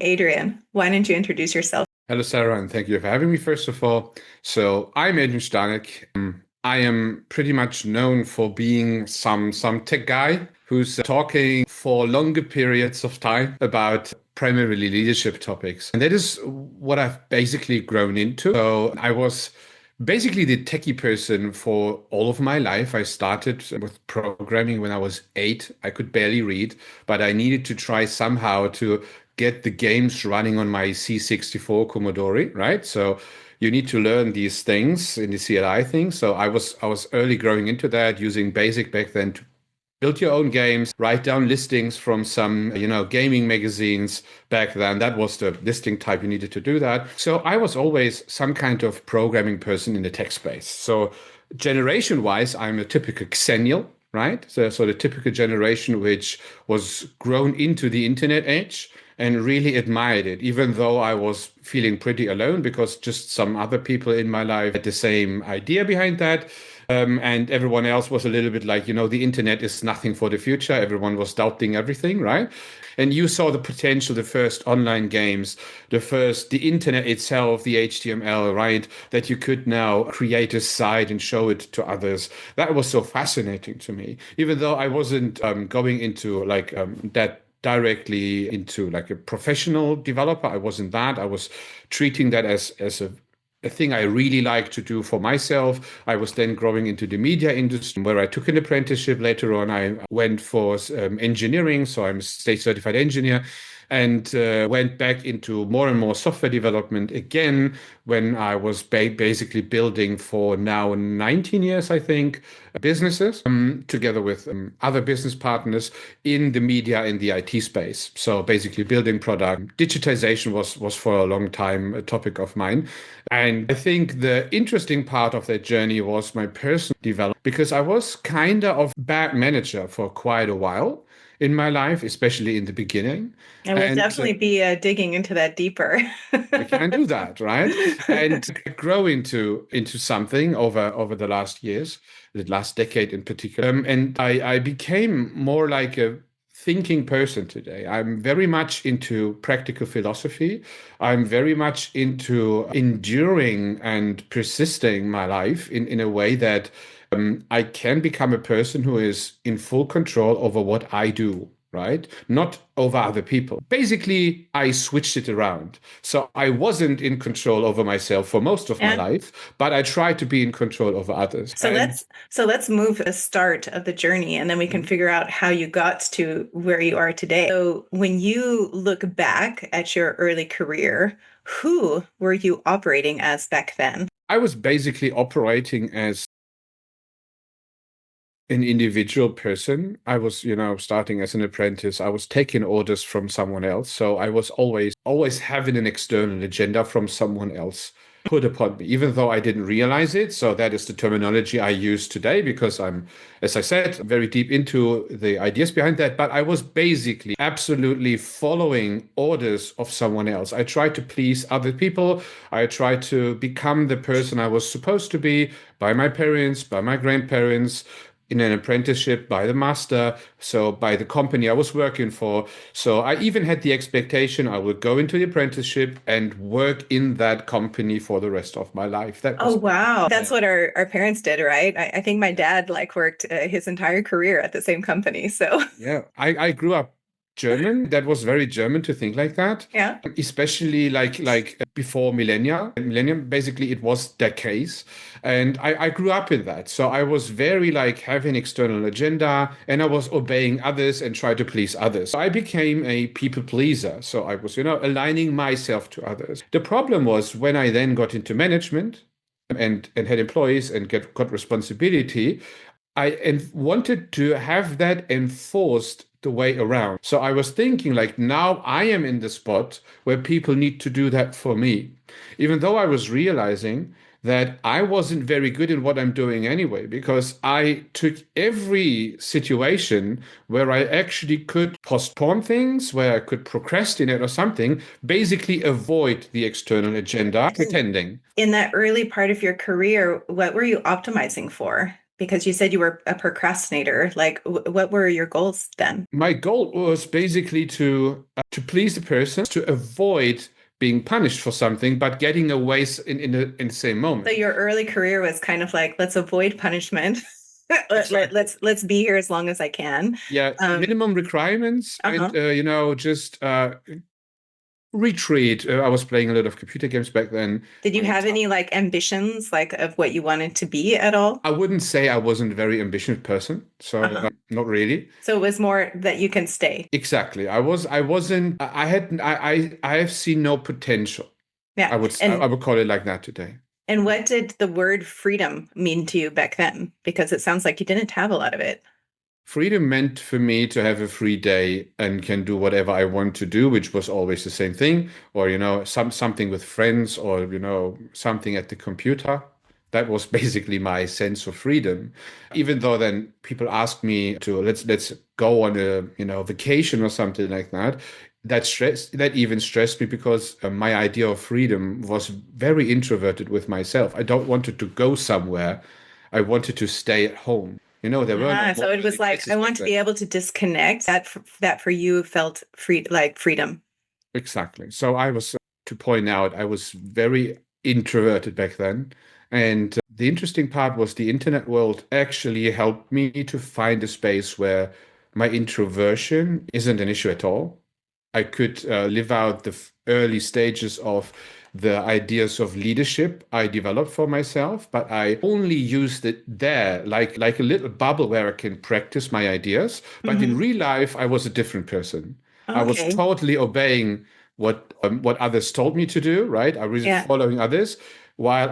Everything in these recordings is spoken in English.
Adrian, why don't you introduce yourself? Hello, Sarah, and thank you for having me, first of all. So, I'm Adrian Stanek. I am pretty much known for being some tech guy who's talking for longer periods of time about primarily leadership topics. And that is what I've basically grown into. So, I was basically the techie person for all of my life. I started with programming when I was 8. I could barely read, but I needed to try somehow to get the games running on my C64 Commodore, right? So you need to learn these things in the CLI thing. So I was early growing into that, using BASIC back then to build your own games, write down listings from some, gaming magazines back then. That was the listing type you needed to do that. So I was always some kind of programming person in the tech space. So generation wise, I'm a typical Xennial, right? So the typical generation which was grown into the internet age and really admired it, even though I was feeling pretty alone because just some other people in my life had the same idea behind that. And everyone else was a little bit like, the internet is nothing for the future. Everyone was doubting everything, right? And you saw the potential, the first online games, the internet itself, the HTML, right? That you could now create a site and show it to others. That was so fascinating to me, even though I wasn't going into that directly into like a professional developer. I wasn't that. I was treating that as a thing I really like to do for myself. I was then growing into the media industry where I took an apprenticeship. Later on, I went for engineering. So I'm a state certified engineer and went back into more and more software development again when I was basically building for now 19 years, I think, businesses together with other business partners in the media and the IT space. So basically building product. Digitization was for a long time a topic of mine. And I think the interesting part of that journey was my personal development because I was kind of bad manager for quite a while in my life, especially in the beginning. I will And definitely be digging into that deeper. we can do that, right? And grow into something over the last years, the last decade in particular. And I became more like a thinking person today. I'm very much into practical philosophy. I'm very much into enduring and persisting my life in a way that I can become a person who is in full control over what I do, right? Not over other people. Basically, I switched it around. So I wasn't in control over myself for most of my Yeah. life, but I tried to be in control over others. So And let's move the start of the journey and then we can figure out how you got to where you are today. So when you look back at your early career, who were you operating as back then? I was basically operating as an individual person. I was, starting as an apprentice. I was taking orders from someone else. So I was always having an external agenda from someone else put upon me, even though I didn't realize it. So that is the terminology I use today because I'm, as I said, very deep into the ideas behind that. But I was basically absolutely following orders of someone else. I tried to please other people. I tried to become the person I was supposed to be by my parents, by my grandparents, in an apprenticeship by the master, so by the company I was working for. So I even had the expectation I would go into the apprenticeship and work in that company for the rest of my life. That Oh, was wow. That's yeah. what our parents did, right? I think my dad like worked his entire career at the same company. So, Yeah, I grew up German. That was very German to think like that, yeah. especially like before millennia. Millennium, basically, it was decades, and I grew up in that. So I was very like having external agenda, and I was obeying others and try to please others. So I became a people pleaser. So I was, aligning myself to others. The problem was when I then got into management and had employees and got responsibility. Wanted to have that enforced the way around. So I was thinking, like, now I am in the spot where people need to do that for me, even though I was realizing that I wasn't very good in what I'm doing anyway, because I took every situation where I actually could postpone things, where I could procrastinate or something, basically avoid the external agenda, pretending. In that early part of your career, what were you optimizing for? Because you said you were a procrastinator. Like, what were your goals then? My goal was basically to please the person, to avoid being punished for something, but getting away in the same So moment. your early career was kind of like, let's avoid punishment. Exactly. Let's be here as long as I can. Yeah, Um, minimum requirements, and uh-huh. just retreat. I was playing a lot of computer games back then. Did you And have any like ambitions, like of what you wanted to be at all? I wouldn't say I wasn't a very ambitious person, so Uh-huh. not really. So it was more that you can stay. Exactly. I wasn't. I had. I have seen no potential. Yeah. I would call it like that today. And what did the word freedom mean to you back then? Because it sounds like you didn't have a lot of it. Freedom meant for me to have a free day and can do whatever I want to do, which was always the same thing, or something with friends, or something at the computer. That was basically my sense of freedom. Even though then people ask me to let's go on a vacation or something like that. That even stressed me because my idea of freedom was very introverted with myself. I don't wanted to go somewhere. I wanted to stay at home. There were no Ah, more so it was like, I places back want to then. be able to disconnect. That for you felt free, like freedom. Exactly. So I was, to point out, I was very introverted back then. And the interesting part was the internet world actually helped me to find a space where my introversion isn't an issue at all. I could live out the early stages of the ideas of leadership I developed for myself, but I only used it there, like a little bubble where I can practice my ideas. But in Hmm. real life, I was a different person. I was Okay. totally obeying what others told me to do, right? I was Yeah. following others, while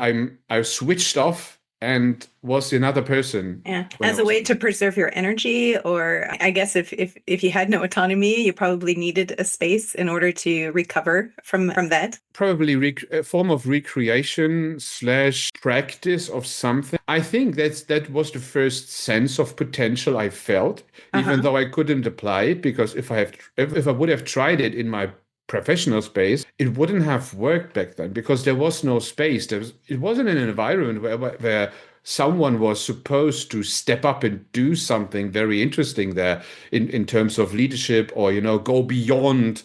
I switched off and was another person Yeah. when I As a was way to online. preserve your energy, or I guess if you had no autonomy, you probably needed a space in order to recover from that. Probably a form of recreation slash practice of something. I think that was the first sense of potential I felt, even Uh-huh. though I couldn't apply it, because if I would have tried it in my professional space, it wouldn't have worked back then because there was no space. It wasn't an environment where someone was supposed to step up and do something very interesting there in terms of leadership, or go beyond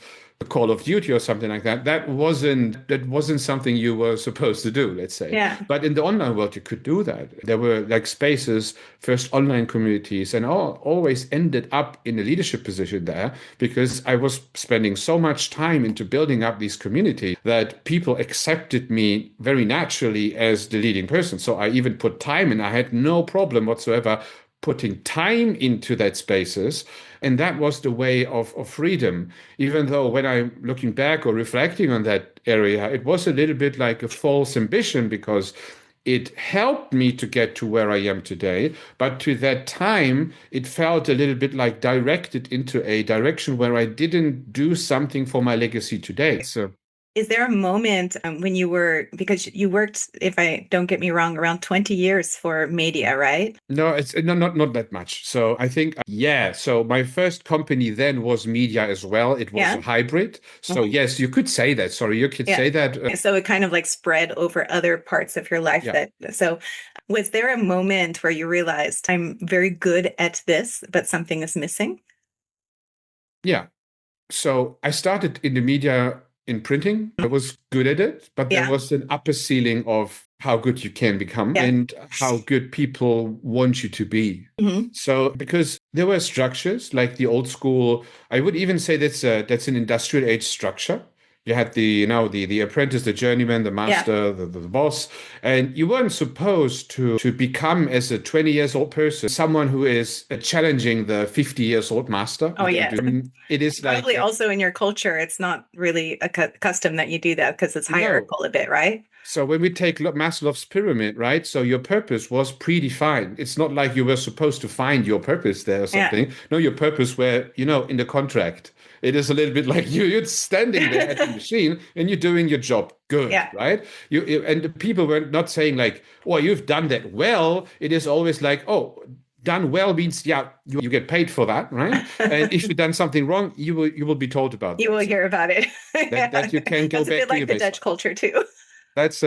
Call of Duty or something like that. That wasn't something you were supposed to do, let's say. Yeah. But in the online world, you could do that. There were like spaces, first online communities, and all always ended up in a leadership position there because I was spending so much time into building up these communities that people accepted me very naturally as the leading person. So I even put time in. I had no problem whatsoever putting time into that spaces. And that was the way of freedom. Even though when I'm looking back or reflecting on that area, it was a little bit like a false ambition because it helped me to get to where I am today. But to that time, it felt a little bit like directed into a direction where I didn't do something for my legacy today. So Is there a moment when you were, because you worked, if I don't get me wrong, around 20 years for media, right? no, it's no, not that much. So I think, yeah. So my first company then was media as well. It was a Yeah. hybrid. So Mhm. yes, you could say that. Sorry, you could Yeah. say that. So it kind of like spread over other parts of your life Yeah, so was there a moment where you realized I'm very good at this, but something is missing? yeah. So I started in the media in printing. I was good at it, but there Yeah. was an upper ceiling of how good you can become Yeah. and how good people want you to be. Hmm. So because there were structures like the old school, I would even say that's an industrial age structure. You had the apprentice, the journeyman, the Yeah. master, the boss, and you weren't supposed to become as a 20 years old person someone who is challenging the 50 years old master Oh, who can yeah. do. It is like Probably also in your culture, it's not really a custom that you do that because it's no. hierarchical a bit, right? So when we take Maslow's pyramid, right? So your purpose was predefined. It's not like you were supposed to find your purpose there or Yeah. something. No, your purpose were, in the contract. It is a little bit like you're standing there at the machine and you're doing your job good, Yeah. right? And the people were not saying like, "Oh, you've done that well." It is always like, "Oh, done well means yeah, you get paid for that, right? And if you've done something wrong, you will be told about You will that, so hear about it. that Yeah. you can go That's a back bit to your like the Dutch baseline." culture too. That's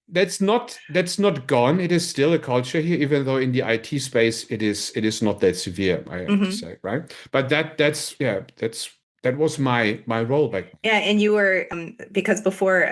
that's not gone. It is still a culture here, even though in the IT space it is not that severe, I have to Hmm. say, right? But that was my role back then. Yeah, and you were because before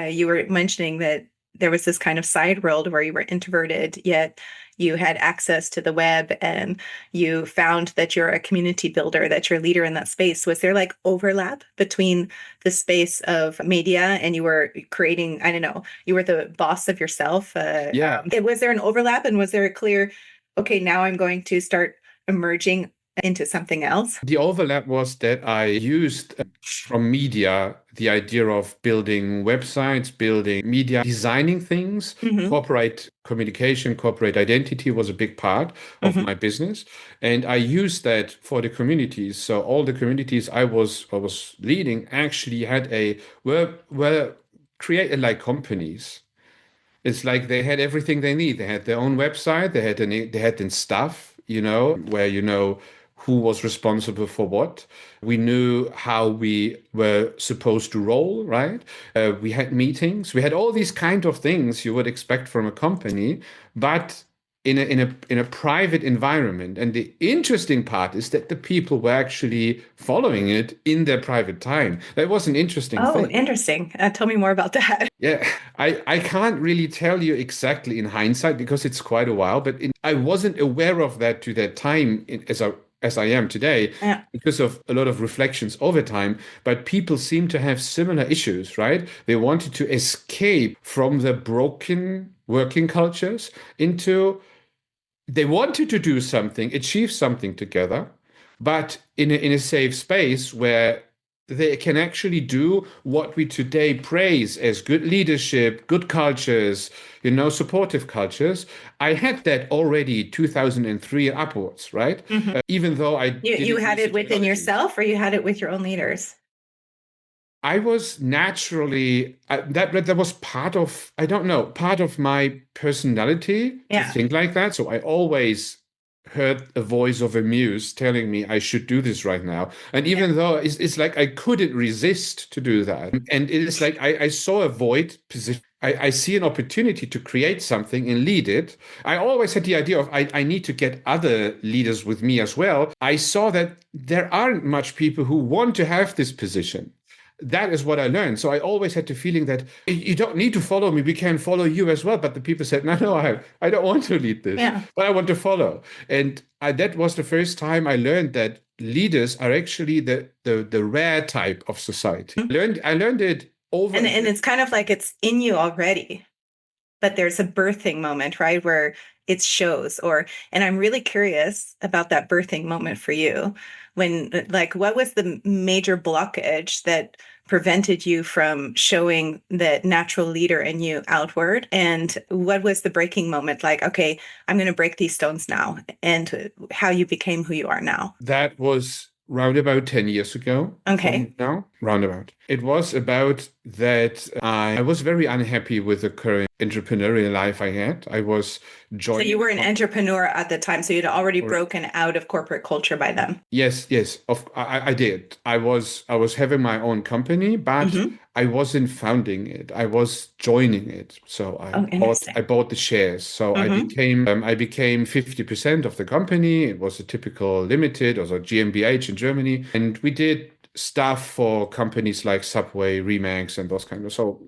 you were mentioning that there was this kind of side world where you were introverted, yet you had access to the web and you found that you're a community builder, that you're a leader in that space. Was there like overlap between the space of media and you were creating, I don't know, you were the boss of yourself? Yeah, Was there an overlap and was there a clear, okay, now I'm going to start emerging into something else? the overlap was that I used from media the idea of building websites, building media, designing things. Hmm. Corporate communication, corporate identity was a big part of Hmm. my business, and I used that for the communities. So all the communities I was leading actually had a were created like companies. It's like they had everything they need. They had their own website. They had staff, where who was responsible for what. We knew how we were supposed to roll, right? We had meetings. We had all these kind of things you would expect from a company, but in a private environment. And the interesting part is that the people were actually following it in their private time. That was an interesting Oh, thing. interesting. Tell me more about that. Yeah, I can't really tell you exactly in hindsight because it's quite a while, but I wasn't aware of that to that time as I am today Yeah. because of a lot of reflections over time. But people seem to have similar issues, right? They wanted to escape from the broken working cultures into they wanted to do something, achieve something together, but in a safe space where they can actually do what we today praise as good leadership, good cultures, supportive cultures. I had that already 2003 upwards, right? Hmm. Even though I You didn't had use the it within technologies. yourself or you had it with your own leaders? I was naturally that was part of I don't know part of my personality to Yeah. think like that. So I always heard a voice of a muse telling me I should do this right now. And Yeah. even though it's like I couldn't resist to do that, and it is like I saw a void position. I see an opportunity to create something and lead it. I always had the idea of I need to get other leaders with me as well. I saw that there aren't much people who want to have this position. That is what I learned. So I always had the feeling that you don't need to follow me. We can follow you as well. But the people said, no, I don't want to lead this, Yeah. but I want to follow. And that was the first time I learned that leaders are actually the rare type of society. I learned it over And and it's kind of like it's in you already, but there's a birthing moment, right? Where it shows and I'm really curious about that birthing moment for you. When, like, what was the major blockage that prevented you from showing that natural leader in you outward? And what was the breaking moment? Like, okay, I'm going to break these stones now, and how you became who you are now. that was round about 10 years ago Okay. from now, roundabout. It was about that I was very unhappy with the current entrepreneurial life I had. I was So you joining a were an company. entrepreneur at the time, so you'd already broken out of corporate culture by then. Yes, yes, I did. I was having my own company, but Hmm. I wasn't founding it. I was joining it. So I Oh, bought interesting. I bought the shares. So Hmm. I became 50% of the company. It was a typical limited, also GmbH in Germany, and we did stuff for companies like Subway, Remax, and those kind of so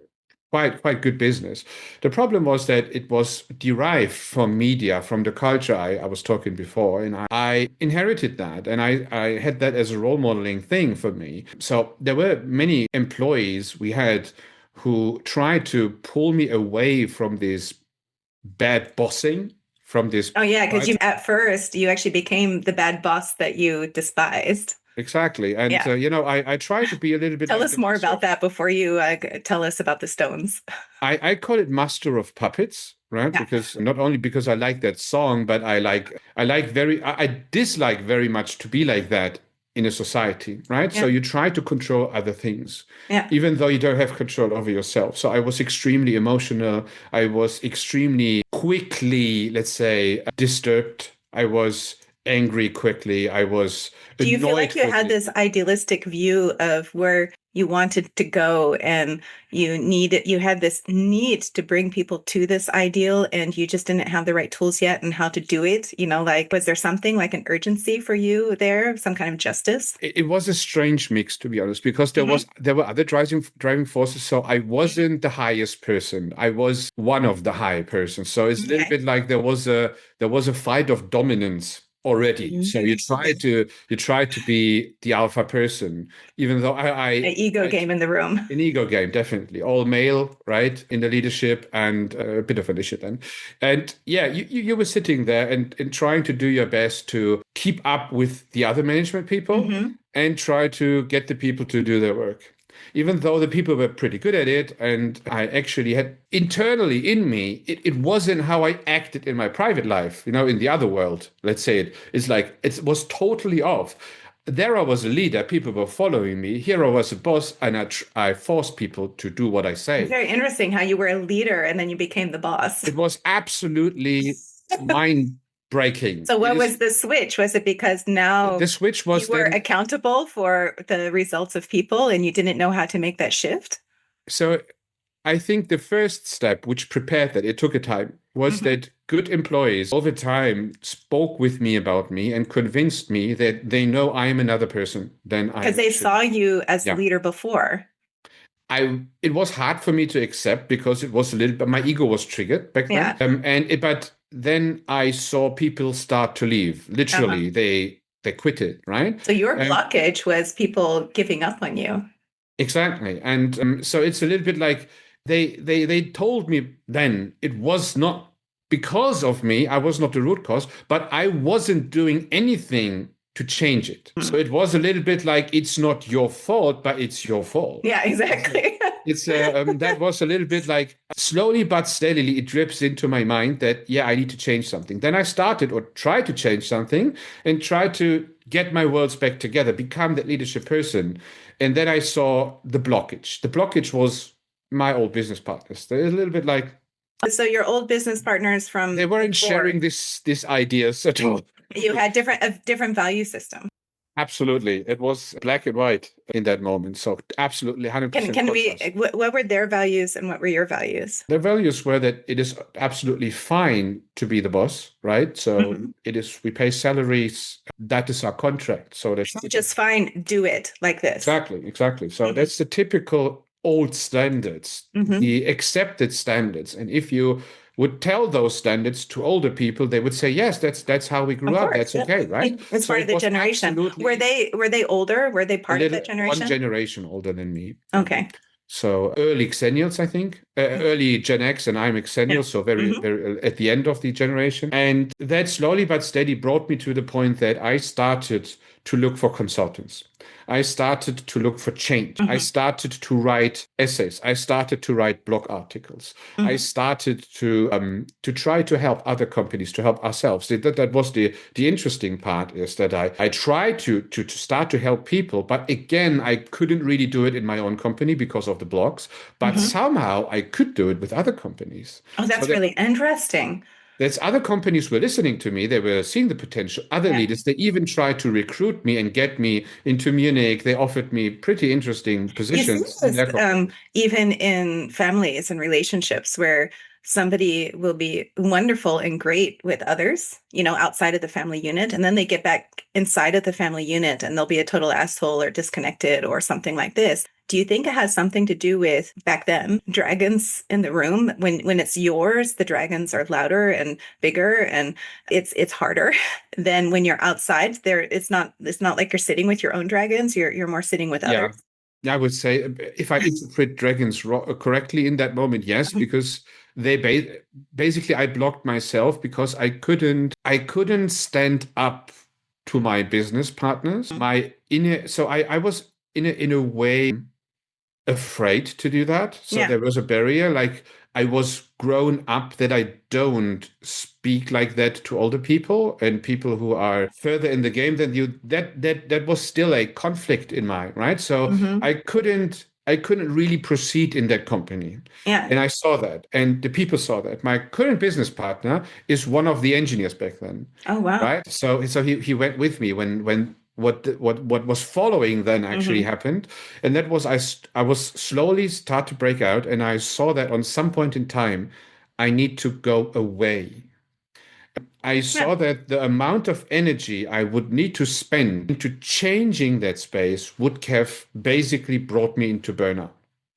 quite good business. The problem was that it was derived from media, from the culture I was talking before, and I inherited that, and I had that as a role modeling thing for me. So there were many employees we had who tried to pull me away from this bad bossing, from this Oh yeah, because right. you at first you actually became the bad boss that you despised. Exactly. And Yeah. I try to be a little bit Tell like us that more about myself. that before you tell us about the stones. I call it Master of Puppets, right? Yeah. Because not only because I like that song, but I dislike very much to be like that in a society, right? So Yeah. you try to control other things, Yeah. even though you don't have control over yourself. So I was extremely emotional. I was extremely quickly, let's say, disturbed. I was angry quickly. I was Do you feel annoyed like you had quickly. this idealistic view of where you wanted to go, and you had this need to bring people to this ideal, and you just didn't have the right tools yet and how to do it. Like, was there something like an urgency for you there, some kind of justice? It was a strange mix, to be honest, because Hmm. there were other driving forces. So I wasn't the highest person. I was one of the high persons. So it's a little Okay. bit like there was a fight of dominance already. So Mhm. you try to be the alpha person, even though An ego I game in the room. an ego game, definitely. All male, right, in the leadership and a bit of an issue then. And yeah, you were sitting there and trying to do your best to keep up with the other management people Hmm. and try to get the people to do their work. Even though the people were pretty good at it, and I actually had internally in me, it wasn't how I acted in my private life, in the other world. Let's say it's like it was totally off. There I was a leader, people were following me. Here I was a boss, and I forced people to do what I It's say. very interesting how you were a leader and then you became the boss. It was absolutely mind breaking. So It what is was the switch? Was it because now the switch you was were then. accountable for the results of people and you didn't know how to make that shift? So I think the first step, which prepared that, it took a time, was Hmm. that good employees over time spoke with me about me and convinced me that they know I am another person than I Because they actually. saw you as Yeah. leader before. It was hard for me to accept because it was a little bit my ego was triggered back then. Yeah. But then I saw people start to leave. Uh-huh. Literally, they quit it, right? So your Um, blockage was people giving up on you. exactly. And so it's a little bit like they told me then it was not because of me, I was not the root cause, but I wasn't doing anything to change it. Hmm. So it was a little bit like it's not your fault, but it's your fault. Yeah, exactly. That was a little bit like slowly but steadily it drips into my mind that yeah, I need to change something. Then I started or tried to change something and tried to get my worlds back together, become that leadership person. And then I saw the blockage. The blockage was my old business partners. They're a little bit like So your old business partners they from weren't before, sharing this ideas at all. you had a different value system. Absolutely. It was black and white in that moment. So absolutely Can 100% can we contrast. what were their values and what were your values? Their values were that it is absolutely fine to be the boss, right? So Mhm. it is, we pay salaries. That is our contract. So that's Just fine, do it like this. exactly, exactly. So Hmm. that's the typical old standards, Hmm. the accepted standards. And if you would tell those standards to older people, they would say, yes, that's how we grew Of up. course. That's okay, right? It's So part of it the was generation. Were absolutely they older? Were they a part of little that one generation? generation older than me. Okay. So early Xennials, I think, early Gen X, and I'm Yeah. Xennial, so very, Hmm. very at the end of the generation. And that slowly but steady brought me to the point that I started to look for consultants. I started to look for change. I Hmm. started to write essays. I started to write blog articles. I Hmm. started to try to help other companies, to help ourselves. That was the interesting part is that I tried to start to help people, but again, I couldn't really do it in my own company because of the blogs, but Hmm. somehow I could do it with other companies. Oh, So that's really interesting. there's other companies were listening to me. They were seeing the potential. Other Yeah. leaders, they even tried to recruit me and get me into Munich. They offered me pretty interesting You see positions in this their company. even in families and relationships where somebody will be wonderful and great with others, outside of the family unit, and then they get back inside of the family unit and they'll be a total asshole or disconnected or something like this. Do you think it has something to do with back then dragons in the room? When it's yours, the dragons are louder and bigger and it's harder than when you're outside. There, it's not like you're sitting with your own dragons. You're more sitting with Yeah. others. I would say if I interpret dragons correctly in that moment, yes, because they basically I blocked myself because I couldn't stand up to my business partners. My inner so I was in a way afraid to do that. So Yeah. there was a barrier. Like I was grown up that I don't speak like that to older people and people who are further in the game than you. That was still a conflict in my right. So Hmm. I couldn't really proceed in that company. Yeah. And I saw that, and the people saw that. My current business partner is one of the engineers back then, Oh, wow. right? So he went with me when what was following then actually Hmm. happened, and that was I was slowly start to break out, and I saw that on some point in time I need to go away. I Yeah. saw that the amount of energy I would need to spend into changing that space would have basically brought me into burnout,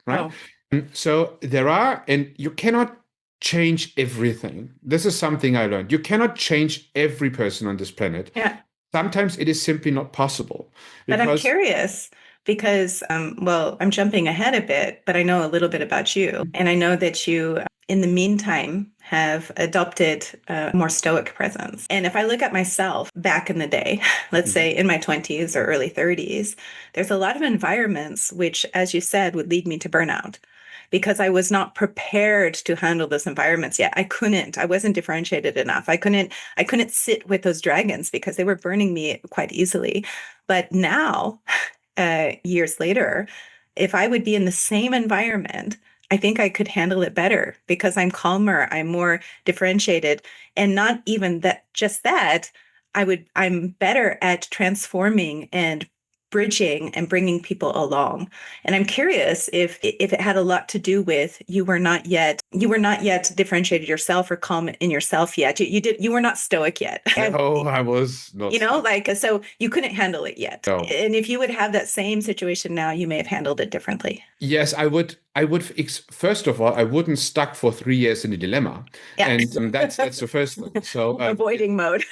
right? Oh, So there are, and you cannot change everything. This is something I learned. You cannot change every person on this planet. yeah. Sometimes it is simply not possible But I'm because curious because, well, I'm jumping ahead a bit, but I know a little bit about you. And I know that you, in the meantime, have adopted a more stoic presence. And if I look at myself back in the day, let's Mhm. say in my 20s or early 30s, there's a lot of environments which, as you said, would lead me to burnout because I was not prepared to handle those environments yet. I wasn't differentiated enough. I couldn't sit with those dragons because they were burning me quite easily. But now, years later, if I would be in the same environment, I think I could handle it better because I'm calmer, I'm more differentiated, and not even that, just that, I'm better at transforming and bridging and bringing people along. And I'm curious if it had a lot to do with you were not yet differentiated yourself or calm in yourself yet. You were not stoic yet. And No, I was not stuck. like, so you couldn't handle it yet. No. And if you would have that same situation now, you may have handled it differently. Yes, I would. First of all, I wouldn't stuck for 3 years in a dilemma, Yeah. and that's the first thing. So Avoiding mode.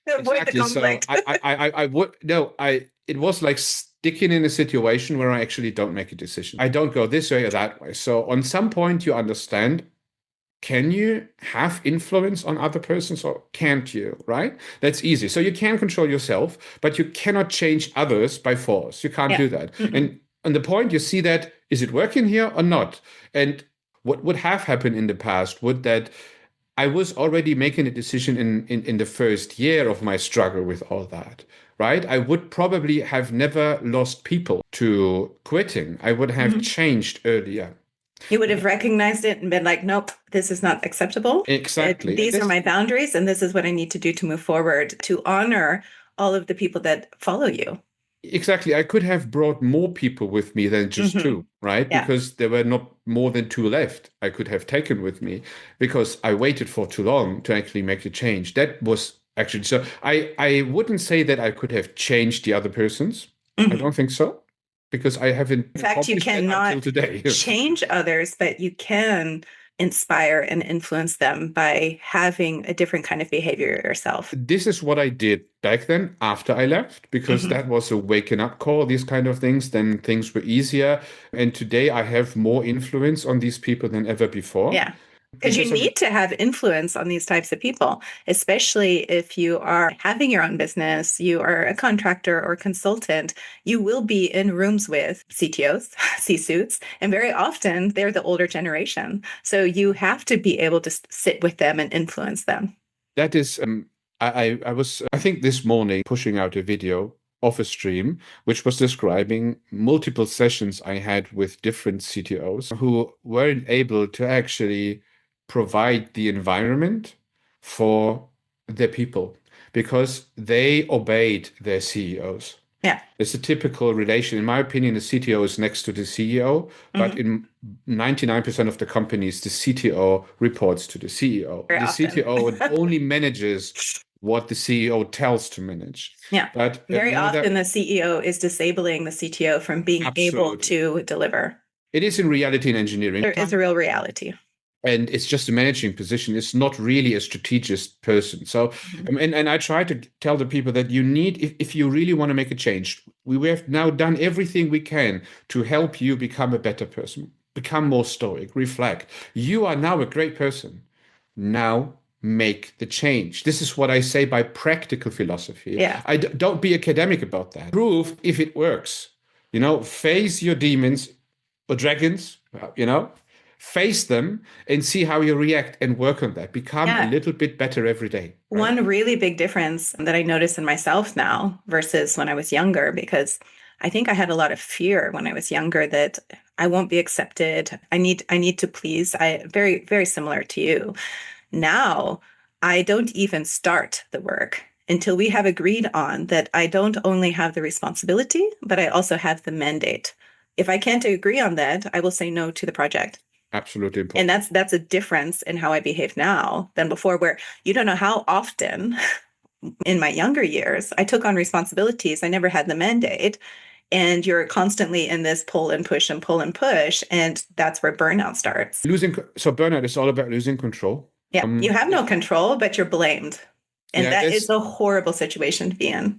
Avoid the exactly. So conflict. I would no. I It was like sticking in a situation where I actually don't make a decision. I don't go this way or that way. So on some point, you understand. Can you have influence on other persons or can't you? Right? That's easy. So you can control yourself, but you cannot change others by force. You can't Yeah. do that. Mm-mm. And on the point, you see that is it working here or not? And what would have happened in the past would that I was already making a decision in the first year of my struggle with all that, right? I would probably have never lost people to quitting. I would have Mhm. changed earlier. You would have recognized it and been like, nope, this is not acceptable. Exactly. And These are this my boundaries, and this is what I need to do to move forward to honor all of the people that follow you. Exactly. I could have brought more people with me than just Hmm. two, right? Yeah. Because there were not more than two left I could have taken with me because I waited for too long to actually make the change. That was actually so I wouldn't say that I could have changed the other persons. I Mhm. don't think so because I haven't In fact, you accomplished that until cannot today. change others, but you can inspire and influence them by having a different kind of behavior yourself. This is what I did back then after I left because Hmm. that was a waking up call, these kind of things. Then things were easier. And today I have more influence on these people than ever before Yeah. Because you because of need to have influence on these types of people, especially if you are having your own business, you are a contractor or consultant, you will be in rooms with CTOs, C-suits, and very often they're the older generation. So you have to be able to sit with them and influence them. that is I was I think this morning pushing out a video of a stream which was describing multiple sessions I had with different CTOs who weren't able to actually provide the environment for their people because they obeyed their CEOs. Yeah. It's a typical relation. In my opinion, the CTO is next to the CEO, but Hmm. in 99% of the companies, the CTO reports to the CEO. Very The often. CTO only manages what the CEO tells to manage. Yeah. But Very now often that the CEO is disabling the CTO from being able absolutely, to deliver. it is in reality in engineering. There is a real reality. And it's just a managing position. It's not really a strategist person. So, Mhm. and I try to tell the people that you need, if you really want to make a change, we have now done everything we can to help you become a better person, become more stoic, reflect. You are now a great person. Now make the change. This is what I say by practical philosophy. Yeah. Don't be academic about that. Prove if it works. Face your demons or dragons, face them and see how you react and work on that. Become a Yeah. little bit better every day, right? One really big difference that I notice in myself now versus when I was younger, because I think I had a lot of fear when I was younger that I won't be accepted. I need to please. I very, very similar to you. Now, I don't even start the work until we have agreed on that I don't only have the responsibility, but I also have the mandate. If I can't agree on that, I will say no to the project. Absolutely And important. that's a difference in how I behave now than before, where you don't know how often in my younger years I took on responsibilities. I never had the mandate. And you're constantly in this pull and push and pull and push. And that's where burnout starts. So burnout is all about losing control. Yeah. You have no control, but you're blamed. And Yeah, that is this a horrible situation to be in.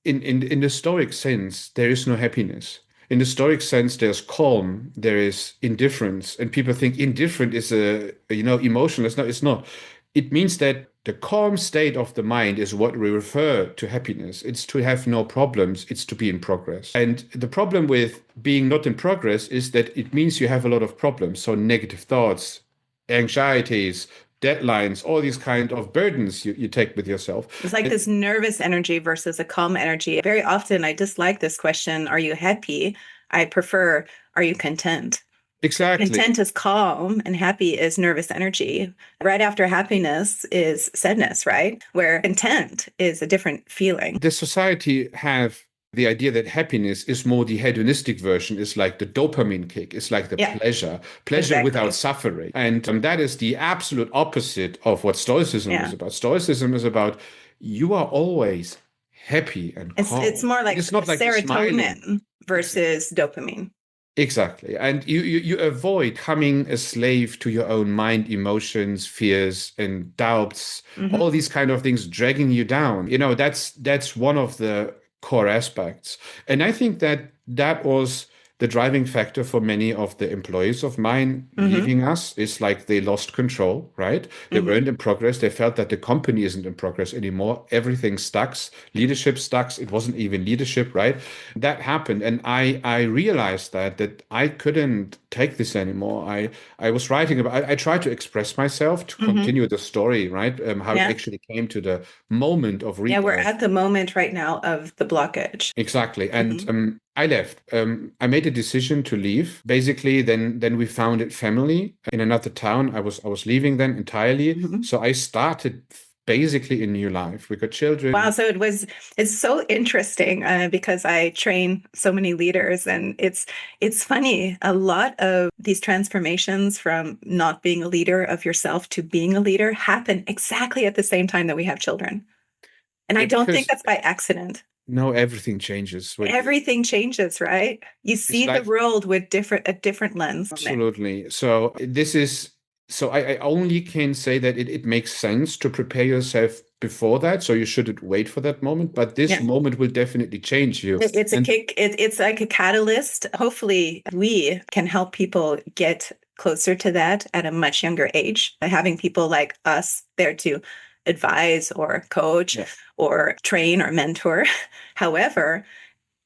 in the Stoic sense, there is no happiness. In the Stoic sense, there's calm, there is indifference, and people think indifferent is emotional. It's not. It means that the calm state of the mind is what we refer to happiness. It's to have no problems, it's to be in progress. And the problem with being not in progress is that it means you have a lot of problems. So negative thoughts, anxieties, deadlines, all these kind of burdens you take with yourself. It's like this nervous energy versus a calm energy. Very often, I dislike this question, are you happy? I prefer, are you content? Exactly. Content is calm and happy is nervous energy. Right after happiness is sadness, right? Where content is a different feeling. The society have the idea that happiness is more the hedonistic version, is like the dopamine kick, it's like the pleasure exactly. without suffering. And that is the absolute opposite of what Stoicism is about. Stoicism is about you are always happy and calm. It's more like it's not like serotonin versus dopamine. Exactly. And you avoid becoming a slave to your own mind, emotions, fears, and doubts, all these kind of things dragging you down. That's one of the core aspects. And I think that was the driving factor for many of the employees of mine leaving us, is like they lost control, right? They weren't in progress. They felt that the company isn't in progress anymore. Everything stuck. Leadership stuck. It wasn't even leadership, right? That happened. And I realized that I couldn't take this anymore. I was writing about, I tried to express myself to continue the story, right? How it actually came to the moment of rebirth. Yeah, we're at the moment right now of the blockage. Exactly. And I left. I made a decision to leave. Basically, then we founded family in another town. I was leaving then entirely. So I started basically a new life. We got children. Wow. So it's so interesting because I train so many leaders, and it's funny. A lot of these transformations from not being a leader of yourself to being a leader happen exactly at the same time that we have children. And I don't think that's by accident. No, everything changes. Everything changes, right? You see the world with a different lens. Absolutely. So I only can say that it makes sense to prepare yourself before that. So you shouldn't wait for that moment, but this moment will definitely change you. It's a kick. It's like a catalyst. Hopefully we can help people get closer to that at a much younger age, by having people like us there to advise or coach or train or mentor. However,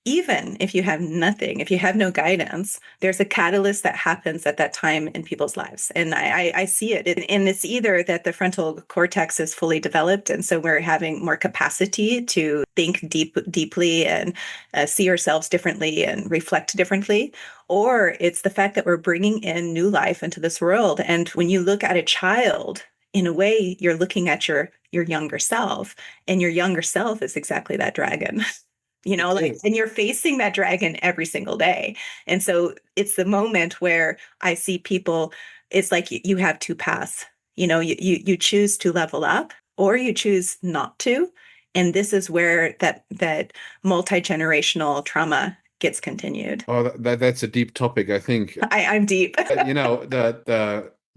even if you have nothing, if you have no guidance, there's a catalyst that happens at that time in people's lives. And I see it. And it's either that the frontal cortex is fully developed, and so we're having more capacity to think deeply and see ourselves differently and reflect differently, or it's the fact that we're bringing in new life into this world. And when you look at a child, in a way, you're looking at your younger self, and your younger self is exactly that dragon. And you're facing that dragon every single day. And so it's the moment where I see people, it's like you have two paths. You choose to level up, or you choose not to. And this is where that multi-generational trauma gets continued. Oh, that's a deep topic, I think. I'm deep.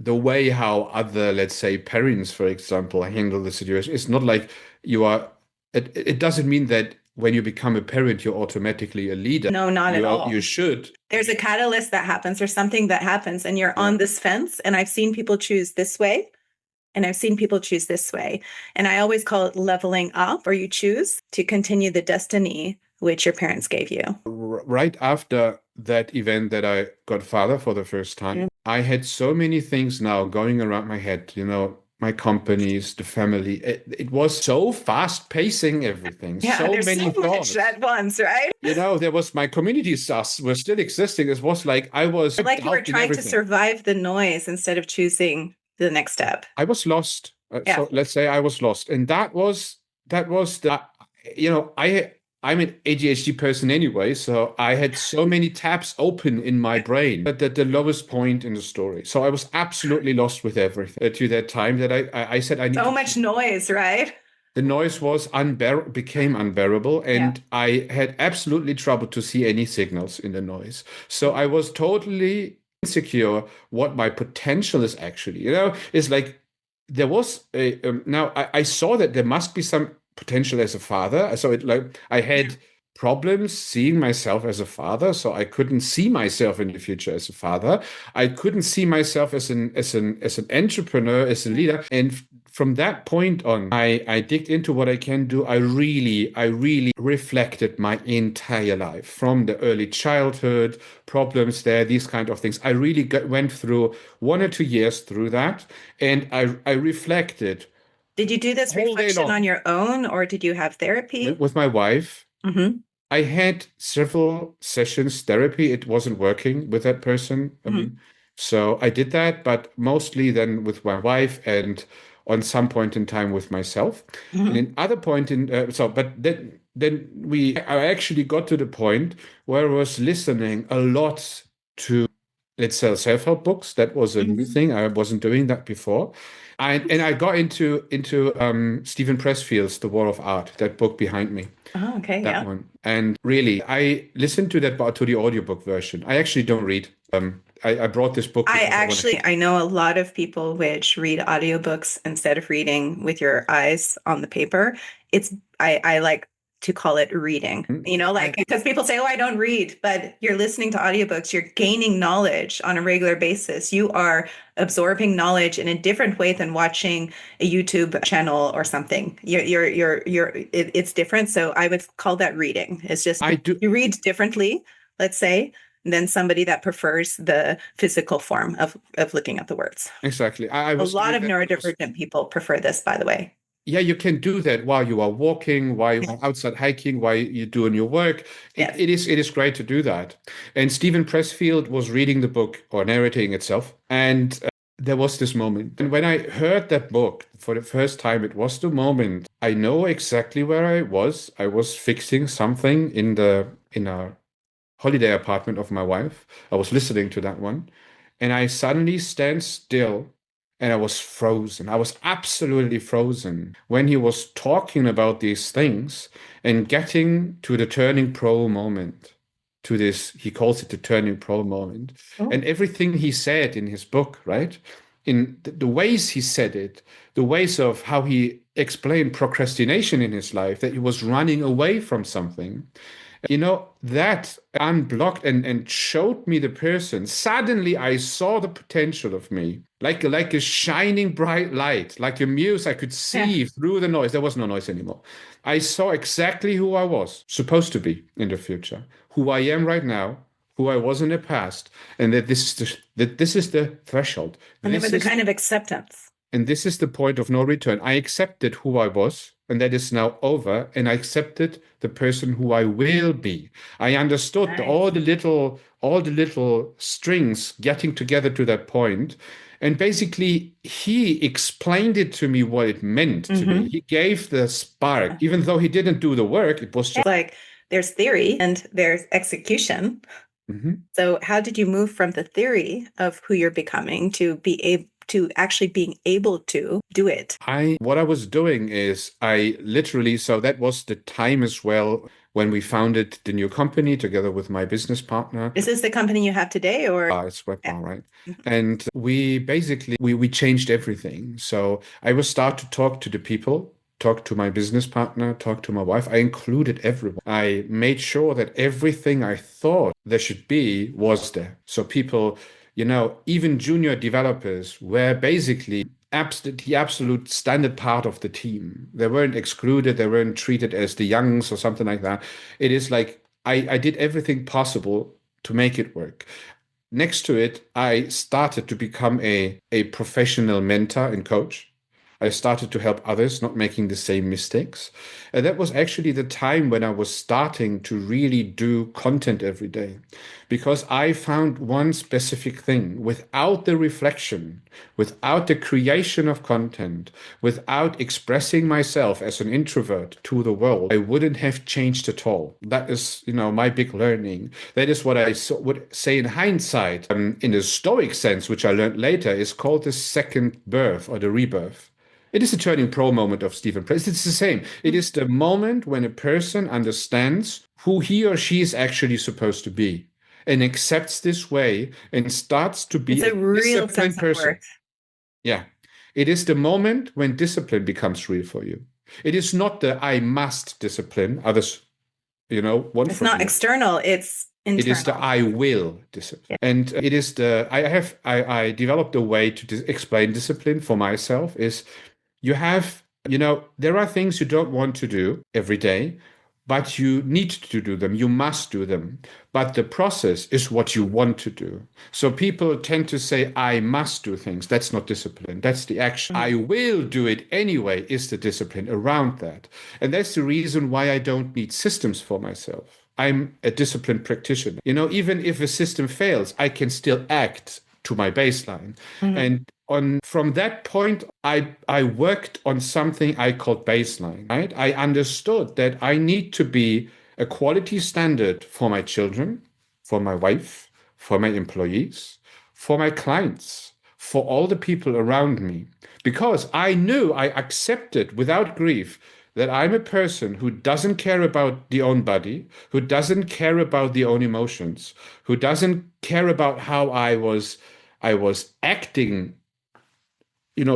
The way how other, let's say, parents, for example, handle the situation, it's not like you are. It doesn't mean that when you become a parent, you're automatically a leader. No, not at all. You should. There's a catalyst that happens, or something that happens, and you're on this fence. And I've seen people choose this way, and I've seen people choose this way. And I always call it leveling up, or you choose to continue the destiny which your parents gave you. Right after that event that I got father for the first time, I had so many things now going around my head, my companies, the family. It was so fast pacing everything. Yeah, so there's many so thoughts much at once, right? There was my community sus were still existing. It was like I was like you were trying to survive the noise instead of choosing the next step. I was lost. So let's say I was lost. And that was that was the, you know, I'm an ADHD person anyway, so I had so many tabs open in my brain at the lowest point in the story. So I was absolutely lost with everything to that time that I said I need So to much change. noise, right? The noise was became unbearable, Yeah. and I had absolutely trouble to see any signals in the noise. So I was totally insecure what my potential is actually. You know, it's like there was a now I saw that there must be some potential as a father. So it like I had problems seeing myself as a father, so I couldn't see myself in the future as a father. I couldn't see myself as an entrepreneur, as a leader, and from that point on, I digged into what I can do. I really reflected my entire life from the early childhood problems there, these kind of things. I really went through 1 or 2 years through that, and I reflected Did you do this all day reflection long on your own, or did you have therapy? with my wife. Mm-hmm. I had several sessions therapy. It wasn't working with that person. Mm-hmm. So I did that, but mostly then with my wife and on some point in time with myself. And Mm-hmm. in other point in but then I actually got to the point where I was listening a lot to, let's say, self-help books. That was a new Mm-hmm. thing. I wasn't doing that before. And I got into Stephen Pressfield's The War of Art, that book behind me. Oh, okay, That yeah. one. And really, I listened to that, but to the audiobook version. I actually don't read. I brought this book because I want to. I know a lot of people which read audiobooks instead of reading with your eyes on the paper. I like to call it reading, like I because people say, oh, I don't read, but you're listening to audiobooks, you're gaining knowledge on a regular basis. You are absorbing knowledge in a different way than watching a YouTube channel or something. It's different. So I would call that reading. It's just I do you read differently, let's say, than somebody that prefers the physical form of looking at the words. exactly. I A was lot doing of that because neurodivergent people prefer this, by the way. yeah, you can do that while you are walking, while you Yeah. are outside hiking, while you're doing your work. Yes. It is great to do that. And Stephen Pressfield was reading the book or narrating itself, and there was this moment. And when I heard that book for the first time, it was the moment I know exactly where I was. I was fixing something in a holiday apartment of my wife. I was listening to that one, and I suddenly stand still and I was frozen. I was absolutely frozen when he was talking about these things and getting to the turning pro moment. To this, he calls it the turning pro moment. Oh. And everything he said in his book, right? In the ways he said it, the ways of how he explained procrastination in his life, that he was running away from something, that unblocked and showed me the person. Suddenly I saw the potential of me. Like a shining bright light, like a muse I could Yeah. see through the noise. There was no noise anymore. I saw exactly who I was supposed to be in the future, who I am right now, who I was in the past, and that this is the threshold. And there This was a is kind of acceptance. and this is the point of no return. I accepted who I was, and that is now over. And I accepted the person who I will be. I understood Nice. all the little strings getting together to that point. And basically, he explained it to me what it meant to me. Mm-hmm. He gave the spark, Yeah. even though he didn't do the work. It was just. Like there's theory and there's execution. Mhm. So how did you move from the theory of who you're becoming to be able to actually being able to do it? What I was doing is I literally, so that was the time as well when we founded the new company together with my business partner. Is this the company you have today or? It's Yeah. Webbar, right? And we basically we changed everything. So I will start to talk to the people, talk to my business partner, talk to my wife. I included everyone. I made sure that everything I thought there should be was there. So people, even junior developers were basically the absolute standard part of the team. They weren't excluded, they weren't treated as the youngs or something like that. It is like I did everything possible to make it work. Next to it, I started to become a professional mentor and coach. I started to help others not making the same mistakes. And that was actually the time when I was starting to really do content every day. Because I found one specific thing: without the reflection, without the creation of content, without expressing myself as an introvert to the world, I wouldn't have changed at all. That is, my big learning. That is what I would say in hindsight, in a Stoic sense, which I learned later, is called the second birth or the rebirth. It is a turning pro moment of Stephen Press. It's the same. It is the moment when a person understands who he or she is actually supposed to be and accepts this way and starts to It's be a a real disciplined sense of person. worth. Yeah. It is the moment when discipline becomes real for you. It is not the I must discipline others, want It's from not you. external, it's It is the internal. I will discipline. Yeah. And it is I developed a way to explain discipline for myself is you have, there are things you don't want to do every day, but you need to do them. You must do them. But the process is what you want to do. So people tend to say, I must do things. That's not discipline. That's the action. Mhm. I will do it anyway, is the discipline around that. And that's the reason why I don't need systems for myself. I'm a disciplined practitioner. Even if a system fails, I can still act to my baseline. Mhm. And from that point, I worked on something I called baseline, right? I understood that I need to be a quality standard for my children, for my wife, for my employees, for my clients, for all the people around me, because I knew I accepted without grief that I'm a person who doesn't care about the own body, who doesn't care about the own emotions, who doesn't care about how I was acting,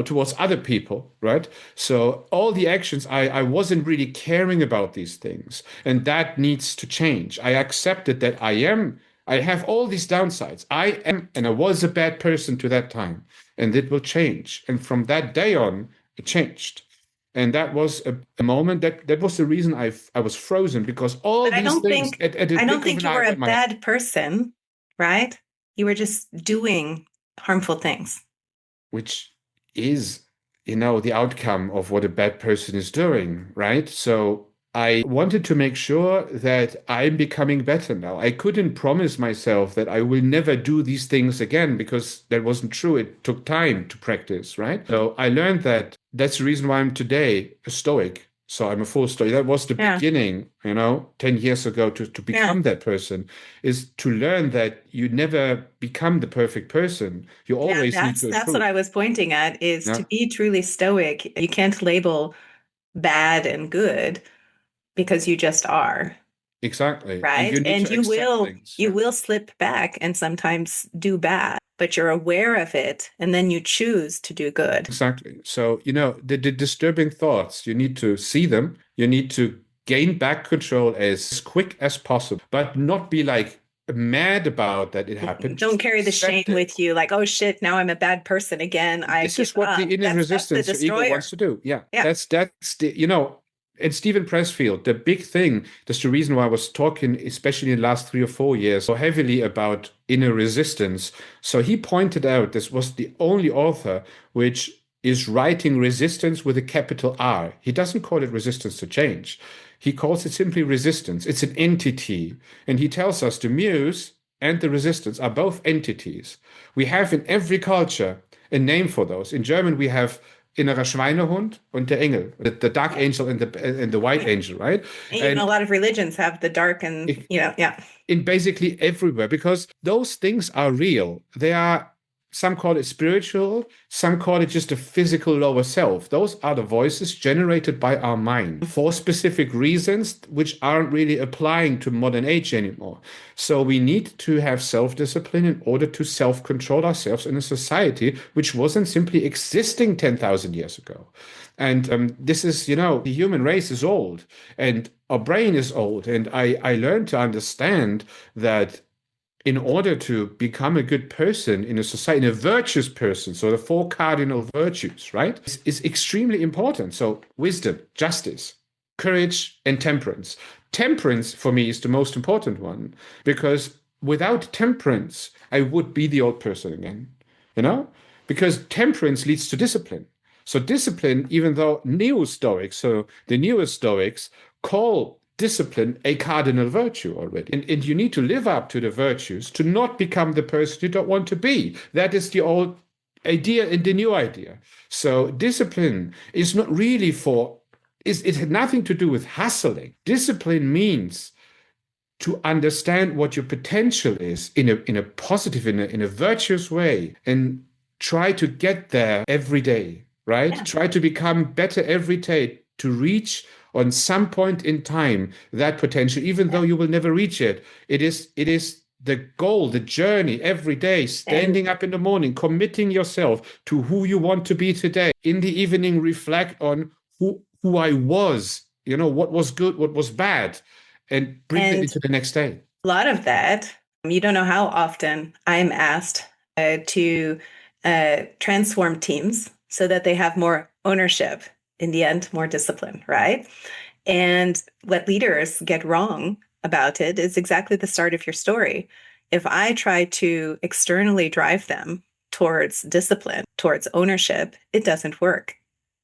towards other people, right? So all the actions, I wasn't really caring about these things. And that needs to change. I accepted that I have all these downsides. I am, and I was a bad person to that time, and it will change. And from that day on, it changed. And that was a moment that was the reason I was frozen, because all But I these don't things think at the I don't blink of think an you eye were a went my head. bad person, right? You were just doing harmful things. Which is, the outcome of what a bad person is doing, right? So I wanted to make sure that I'm becoming better now. I couldn't promise myself that I will never do these things again, because that wasn't true. It took time to practice, right? So I learned that that's the reason why I'm today a Stoic. So I'm a full Stoic. That was the Yeah. beginning, 10 years ago, to Yeah. become that person, is to learn that you never become the perfect person. You Yeah, always need to that's what improve. I was pointing at is to Yeah, be truly stoic. You can't label bad and good because you just are, exactly. And right? you need And to accept things. you Yeah, will slip back and sometimes do bad, but you're aware of it and then you choose to do good. exactly. So, the disturbing thoughts, you need to see them. You need to gain back control as quick as possible, but not be like mad about that it happened. Don't Just carry the shame accept it. with you like, oh shit, now I'm a bad person again. I This give is what up. the inner That's the resistance your ego destroyer. wants to do. Yeah, Yeah. that's the and Stephen Pressfield, the big thing, that's the reason why I was talking, especially in the last 3 or 4 years, so heavily about inner resistance. So he pointed out this was the only author which is writing resistance with a capital R. He doesn't call it resistance to change. He calls it simply resistance. It's an entity. And he tells us the muse and the resistance are both entities. We have in every culture a name for those. In German, we have innerer Schweinehund und der Engel, the dark angel and the white Yeah. angel, right? Even a And lot of religions have the dark and, it, yeah. in basically everywhere, because those things are real. They are, some call it spiritual, some call it just a physical lower self. Those are the voices generated by our mind for specific reasons, which aren't really applying to modern age anymore. So we need to have self-discipline in order to self-control ourselves in a society which wasn't simply existing 10,000 years ago. And this is, the human race is old and our brain is old. And I learned to understand that in order to become a good person in a society, a virtuous person, so the four cardinal virtues, right, is extremely important. So wisdom, justice, courage, and temperance. Temperance for me is the most important one, because without temperance, I would be the old person again, you know, because temperance leads to discipline. So discipline, even though neo-Stoics, so the newest Stoics call discipline a cardinal virtue already. And you need to live up to the virtues to not become the person you don't want to be. That is the old idea and the new idea. So discipline is not really it had nothing to do with hustling. Discipline means to understand what your potential is in a positive, in a virtuous way, and try to get there every day, right? Yeah. Try to become better every day to reach on some point in time that potential, even though you will never reach it. It is the goal, the journey every day, And standing up in the morning, committing yourself to who you want to be today. In the evening, reflect on who I was, what was good, what was bad, and bring that and into the next day. a lot of that, you don't know how often I'm asked to transform teams so that they have more ownership, in the end, more discipline, right? And what leaders get wrong about it is exactly the start of your story. If I try to externally drive them towards discipline, towards ownership, it doesn't work.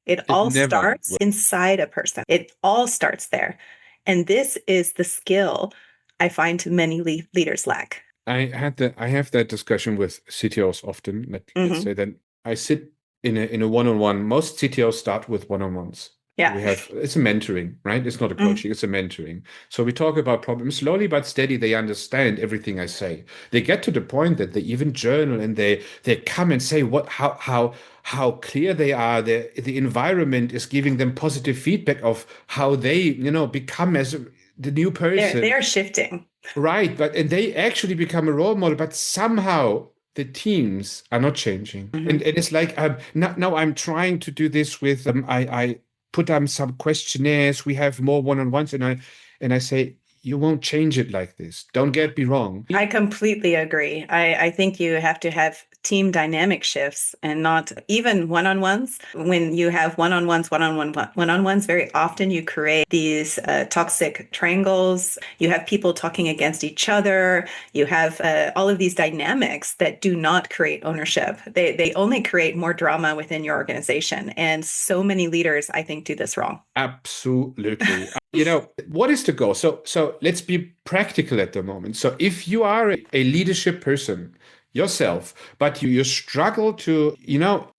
It It all never starts inside a person. It all starts there. And this is the skill I find many leaders lack. I have that discussion with CTOs often. Let's Hmm. say that I sit in a one-on-one. Most CTOs start with one-on-ones. Yeah. It's a mentoring, right? It's not a Mhm. coaching, it's a mentoring. So we talk about problems slowly but steady. They understand everything I say. They get to the point that they even journal and they come and say how clear they are. The environment is giving them positive feedback of how they, become as the new They person. are shifting. Right, and they actually become a role model, but somehow the teams are not changing. And Hmm. and it's like now I'm trying to do this with I put some questionnaires. We have more one-on-ones, and I say you won't change it like this. Don't get me wrong. I completely agree. I think you have to have team dynamic shifts and not even one-on-ones. When you have one-on-ones, very often you create these toxic triangles. You have people talking against each other. You have all of these dynamics that do not create ownership. They only create more drama within your organization. And so many leaders, I think, do this wrong. Absolutely. What is the goal? So let's be practical at the moment. So if you are a leadership person yourself, but you struggle to,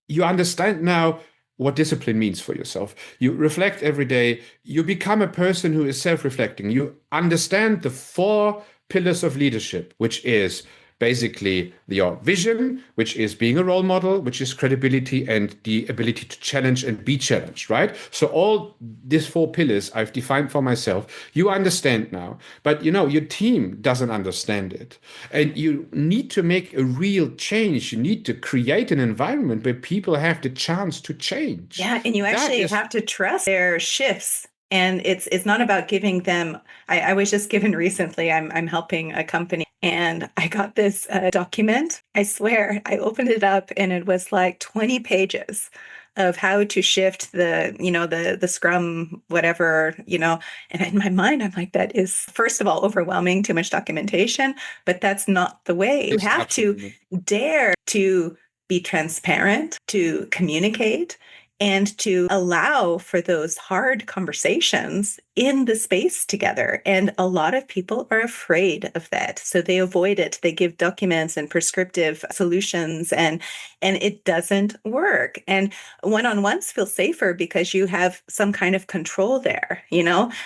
you understand now what discipline means for yourself. You reflect every day. You become a person who is self-reflecting. You understand the four pillars of leadership, which is basically your vision, which is being a role model, which is credibility and the ability to challenge and be challenged, right? So all these four pillars I've defined for myself. You understand now, but your team doesn't understand it. And you need to make a real change. You need to create an environment where people have the chance to change. Yeah, and you That actually is have to trust their shifts. And it's not about giving them. I was just given recently. I'm helping a company, and I got this document. I swear, I opened it up, and it was like 20 pages of how to shift the Scrum whatever. And in my mind, I'm like, that is first of all overwhelming, too much documentation. But that's not the way. You it's have to absolutely dare to be transparent, to communicate, and to allow for those hard conversations in the space together. And a lot of people are afraid of that. So they avoid it. They give documents and prescriptive solutions, and it doesn't work. And one-on-ones feel safer because you have some kind of control there.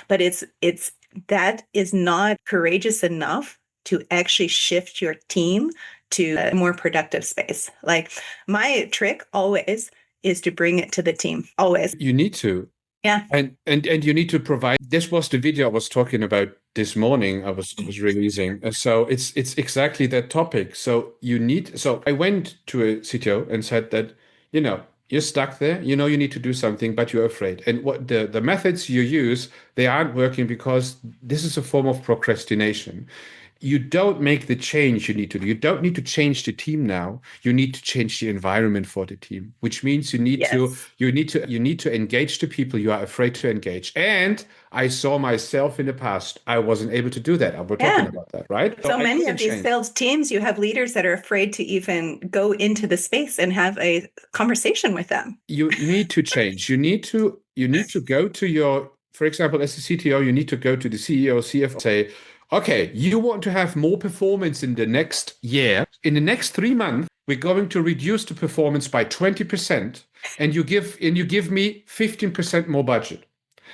But it's that is not courageous enough to actually shift your team to a more productive space. Like my trick always is to bring it to the team always. you need to. Yeah. And you need to provide. This was the video I was talking about this morning. I was releasing. So it's exactly that topic. So you need. So I went to a CTO and said that you're stuck there. You need to do something, but you're afraid. And what the methods you use, they aren't working because this is a form of procrastination. you don't make the change you need to do. You don't need to change the team now. You need to change the environment for the team, which means Yes. you need to engage the people you are afraid to engage. And I saw myself in the past, I wasn't able to do that. We're talking Yeah. about that, right? So So I many couldn't of these change. failed teams, you have leaders that are afraid to even go into the space and have a conversation with them. You need to change. You need to go to your, for example, as a CTO, you need to go to the CEO, CFO, say, okay, you want to have more performance in the next year. In the next 3 months, we're going to reduce the performance by 20%, and you give me 15% more budget.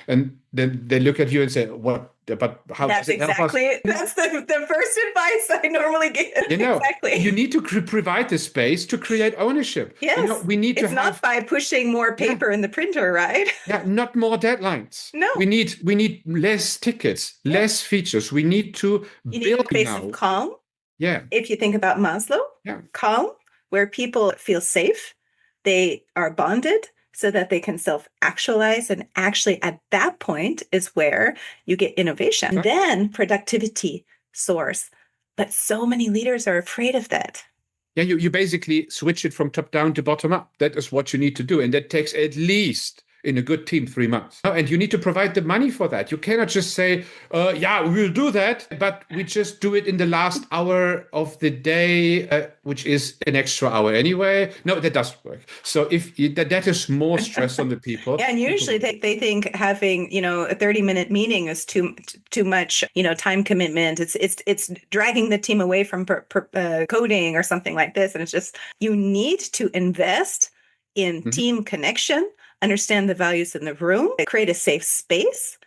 And then they look at you and say, what? But how does That's it help us? exactly, that's the first advice I normally give. You know, you Exactly. need to provide the space to create ownership. You know, Yes. we need to It's not have, by pushing more yeah, paper in the printer, right? yeah, not more deadlines. No. We need less tickets, Yeah. less features. We need to You need a build space of now. calm. Yeah, If you think about Maslow, yeah. calm, where people feel safe, they are bonded so that they can self actualize. And actually, at that point is where you get innovation. And Exactly. then productivity soars. But so many leaders are afraid of that. Yeah, you basically switch it from top down to bottom up. That is what you need to do. And that takes at least, in a good team, 3 months. And you need to provide the money for that. You cannot just say, yeah, we'll do that, but we just do it in the last hour of the day, which is an extra hour anyway. No, that doesn't work. So if that is more stress on the people, Yeah, and people usually will. they think having, a 30-minute meeting is too much, time commitment. It's dragging the team away from coding or something like this. And it's just you need to invest in Mhm. team connection, understand the values in the room, create a safe space,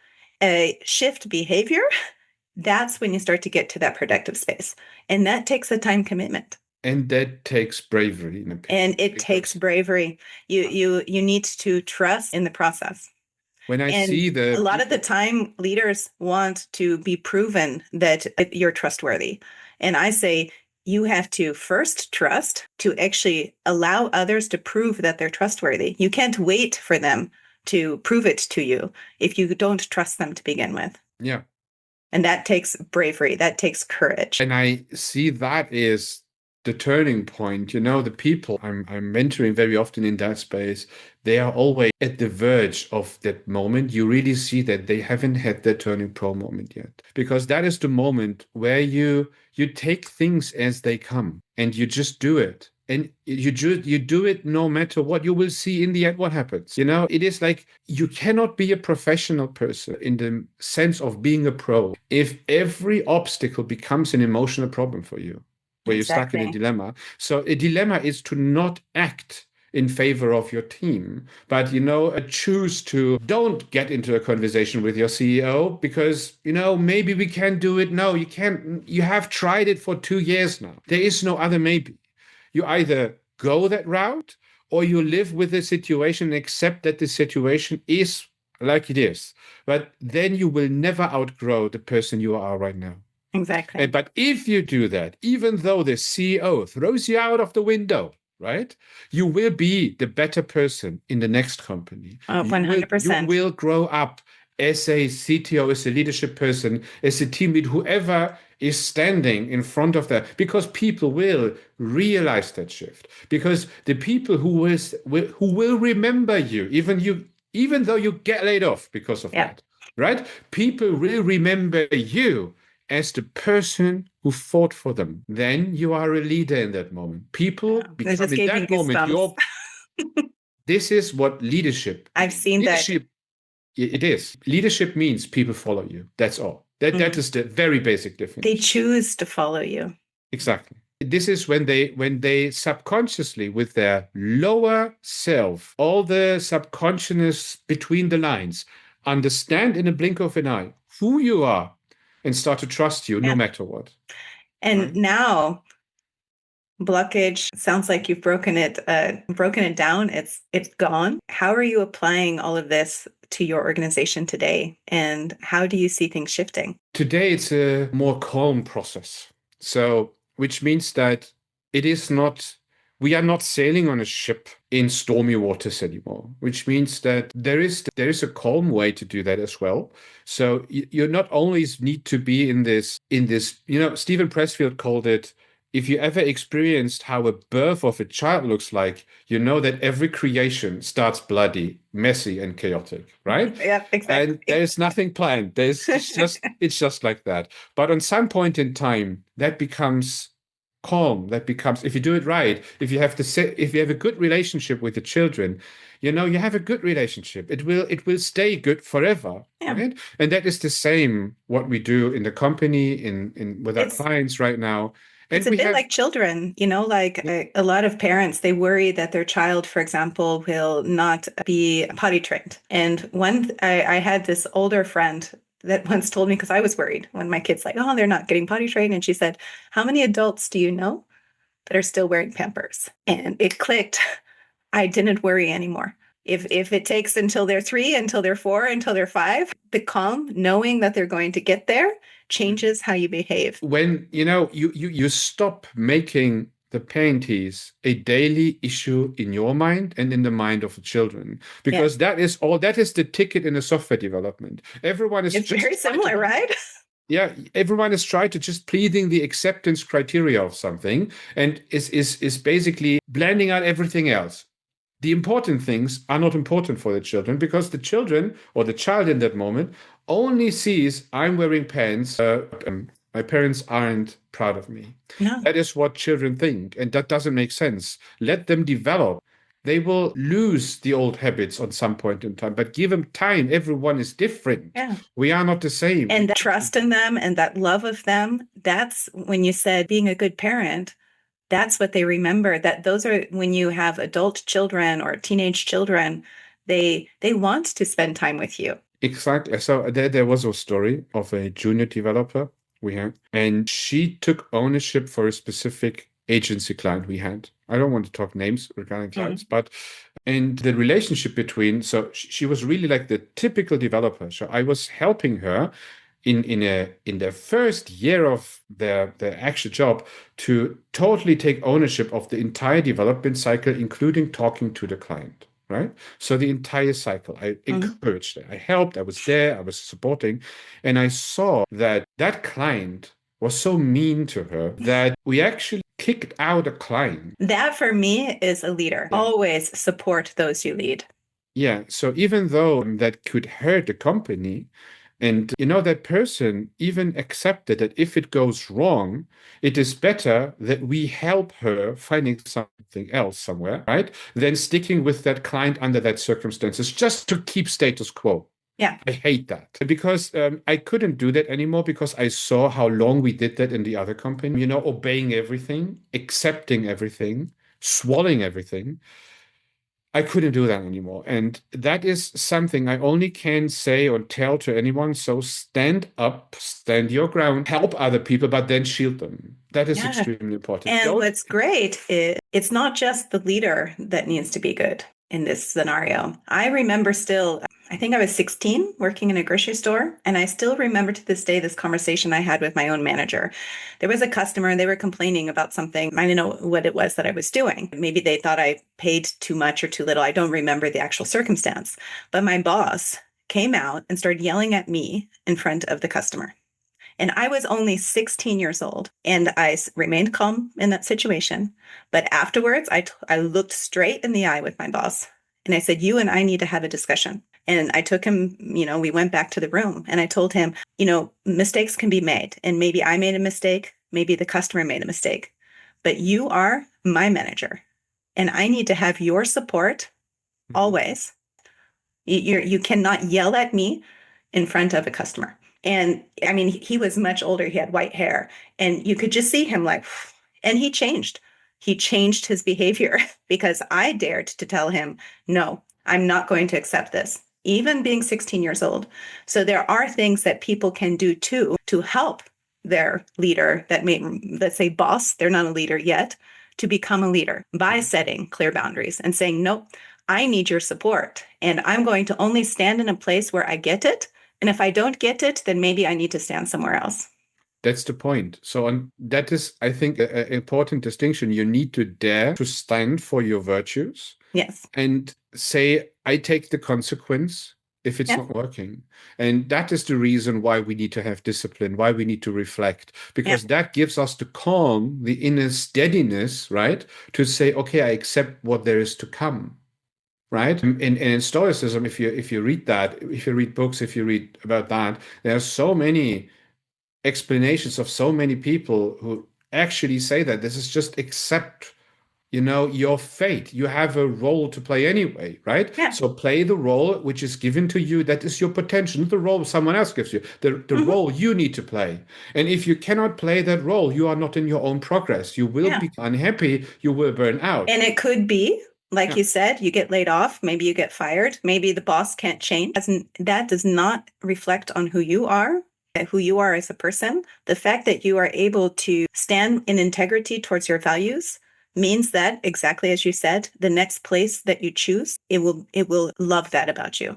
shift behavior. That's when you start to get to that productive space. And that takes a time commitment. And that takes bravery in a And people it takes because bravery. You need to trust in the process. when I And see a the lot of the people, time, leaders want to be proven that you're trustworthy. And I say, you have to first trust to actually allow others to prove that they're trustworthy. You can't wait for them to prove it to you if you don't trust them to begin with. yeah. And that takes bravery, that takes courage. And I see that is the turning point. You know, the people I'm mentoring very often in that space, they are always at the verge of that moment. You really see that they haven't had that turning pro moment yet. Because that is the moment where you take things as they come and you just do it. And you do it no matter what. You will see in the end what happens. You know, it is like you cannot be a professional person in the sense of being a pro if every obstacle becomes an emotional problem for you, where you're stuck in a Exactly. dilemma. So a dilemma is to not act in favor of your team, but choose to don't get into a conversation with your CEO because maybe we can do it. No, you can't. You have tried it for 2 years now. There is no other maybe. You either go that route or you live with the situation and accept that the situation is like it is. But then you will never outgrow the person you are right now. Exactly. But if you do that, even though the CEO throws you out of the window, right, you will be the better person in the next company. You 100%. will grow up as a CTO, as a leadership person, as a team lead, whoever is standing in front of that, because people will realize that shift. Because the people who will remember you, even though you get laid off because of Yeah. that, right? People will remember you as the person who fought for them. Then you are a leader in that moment. People It become just in gave me that moment goosebumps. your. This is what leadership I've means. seen that. Leadership, it is. Leadership means people follow you. That's all. That Mhm. is the very basic They definition. choose to follow you. Exactly. This is when they subconsciously, with their lower self, all the subconsciousness between the lines, understand in a blink of an eye who you are and start to trust you no Yeah. matter what. And Right? now blockage sounds like you've broken it down. It's gone. How are you applying all of this to your organization today? And how do you see things shifting? Today it's a more calm process. So, which means that it is not we are not sailing on a ship in stormy waters anymore, which means that there is a calm way to do that as well. So you not always need to be in this. Stephen Pressfield called it. If you ever experienced how a birth of a child looks like, you know that every creation starts bloody, messy, and chaotic, right? Yeah, And exactly. there's nothing planned. It's just like that. But on some point in time, that becomes calm. That becomes, if you do it right, if you have a good relationship with the children, you have a good relationship. It will stay good forever, Yeah. right? And that is the same what we do in the company, in with our It's clients right now. It's And a we bit have, like children, like a lot of parents, they worry that their child, for example, will not be potty trained. And I had this older friend that once told me, because I was worried when my kid's like, oh, they're not getting potty trained. And she said, how many adults do you know that are still wearing Pampers? And it clicked. I didn't worry anymore. If it takes until they're 3, until they're 4, until they're 5, the calm, knowing that they're going to get there, changes how you behave. when you stop making the panties a daily issue in your mind and in the mind of the children, Yeah. because that is the ticket in the software development. Everyone is It's very just trying similar, to, right? yeah, everyone is trying to just pleading the acceptance criteria of something, and is basically blending out everything else. The important things are not important for the children, because the children, or the child in that moment, only sees I'm wearing pants. My parents aren't proud of me. No. That is what children think, and that doesn't make sense. Let them develop. They will lose the old habits on some point in time, but give them time. Everyone is different. Yeah. We are not the same. And that trust in them and that love of them, that's when you said being a good parent, that's what they remember. That those are when you have adult children or teenage children, they want to spend time with you. Exactly. So there was a story of a junior developer we had, and she took ownership for a specific agency client we had. I don't want to talk names regarding clients, Mm. but and the relationship between, so she was really like the typical developer. So I was helping her in their first year of their actual job to totally take ownership of the entire development cycle, including talking to the client. Right. So the entire cycle, I Mm. encouraged her. I helped. I was there. I was supporting. And I saw that that client was so mean to her that we actually kicked out a client. That for me is a leader. Yeah. Always support those you lead. Yeah. So even though that could hurt the company, and that person even accepted that if it goes wrong, it is better that we help her finding something else somewhere, right? Than sticking with that client under that circumstances just to keep status quo. Yeah. I hate that because I couldn't do that anymore, because I saw how long we did that in the other company, obeying everything, accepting everything, swallowing everything. I couldn't do that anymore. And that is something I only can say or tell to anyone. So stand up, stand your ground, help other people, but then shield them. That is Yeah. extremely important. And Don't. what's great is it's not just the leader that needs to be good in this scenario. I remember still, I think I was 16 working in a grocery store, and I still remember to this day this conversation I had with my own manager. There was a customer and they were complaining about something. I didn't know what it was that I was doing. Maybe they thought I paid too much or too little. I don't remember the actual circumstance. But my boss came out and started yelling at me in front of the customer. And I was only 16 years old, and I remained calm in that situation. But afterwards, I looked straight in the eye with my boss and I said, you and I need to have a discussion. And I took him, we went back to the room and I told him, mistakes can be made. And maybe I made a mistake. Maybe the customer made a mistake. But you are my manager and I need to have your support Mhm. always. You cannot yell at me in front of a customer. And I mean, he was much older. He had white hair, and you could just see him like, and he changed. He changed his behavior because I dared to tell him, no, I'm not going to accept this, even being 16 years old. So there are things that people can do too to help their leader that may, let's say, boss, they're not a leader yet, to become a leader by setting clear boundaries and saying, nope, I need your support. And I'm going to only stand in a place where I get it. And if I don't get it, then maybe I need to stand somewhere else. That's the point. So, and that is, I think, an important distinction. You need to dare to stand for your virtues Yes. and say, I take the consequence if it's Yeah. not working. And that is the reason why we need to have discipline, why we need to reflect, Yeah. because that gives us the calm, the inner steadiness, right? To say, okay, I accept what there is to come. Right. And in Stoicism, if you read that, if you read books, if you read about that, there are so many explanations of so many people who actually say that this is just accept, your fate. You have a role to play anyway, right? Yeah. So play the role which is given to you. That is your potential, not the role someone else gives you, the Hmm. role you need to play. And if you cannot play that role, you are not in your own progress. You will Yeah. be unhappy. You will burn out. And it could be, like Yeah. you said, you get laid off, maybe you get fired, maybe the boss can't change. That does not reflect on who you are as a person. The fact that you are able to stand in integrity towards your values means that, exactly as you said, the next place that you choose, it will love that about you.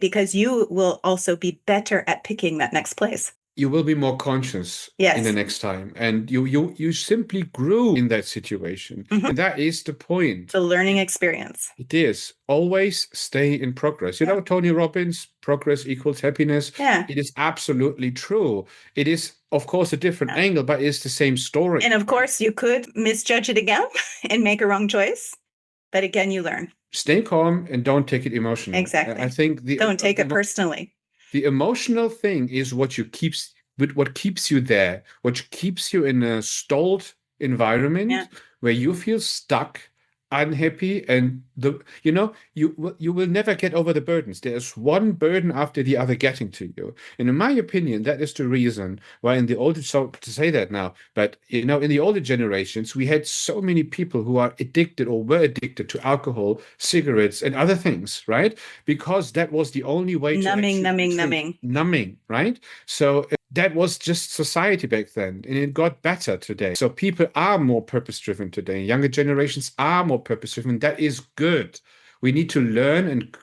Because you will also be better at picking that next place. You will be more conscious in the Yes. next time, and you simply grew in that situation, Hmm. and that is the point. The learning experience. It is always stay in progress. Yeah. Tony Robbins, progress equals happiness. Yeah. It is absolutely true. It is, of course, a different Yeah. angle, but it's the same story. And of course, you could misjudge it again and make a wrong choice. But again, you learn. Stay calm and don't take it emotional. I Exactly. think Don't take it personally. the emotional thing is what keeps you there, what keeps you in a stalled Yeah. environment where you feel stuck, unhappy, and you will never get over the burdens. There's one burden after the other getting to you. And in my opinion, that is the reason why in the older so to say that now, but in the older generations, we had so many people who are addicted or were addicted to alcohol, cigarettes, and other things, right? Because that was the only way to Numbing, actually numbing, drink. numbing. Numbing, right? So that was just society back then, and it got better today. So people are more purpose driven today. Younger generations are more purpose driven. That is good. We need to learn and,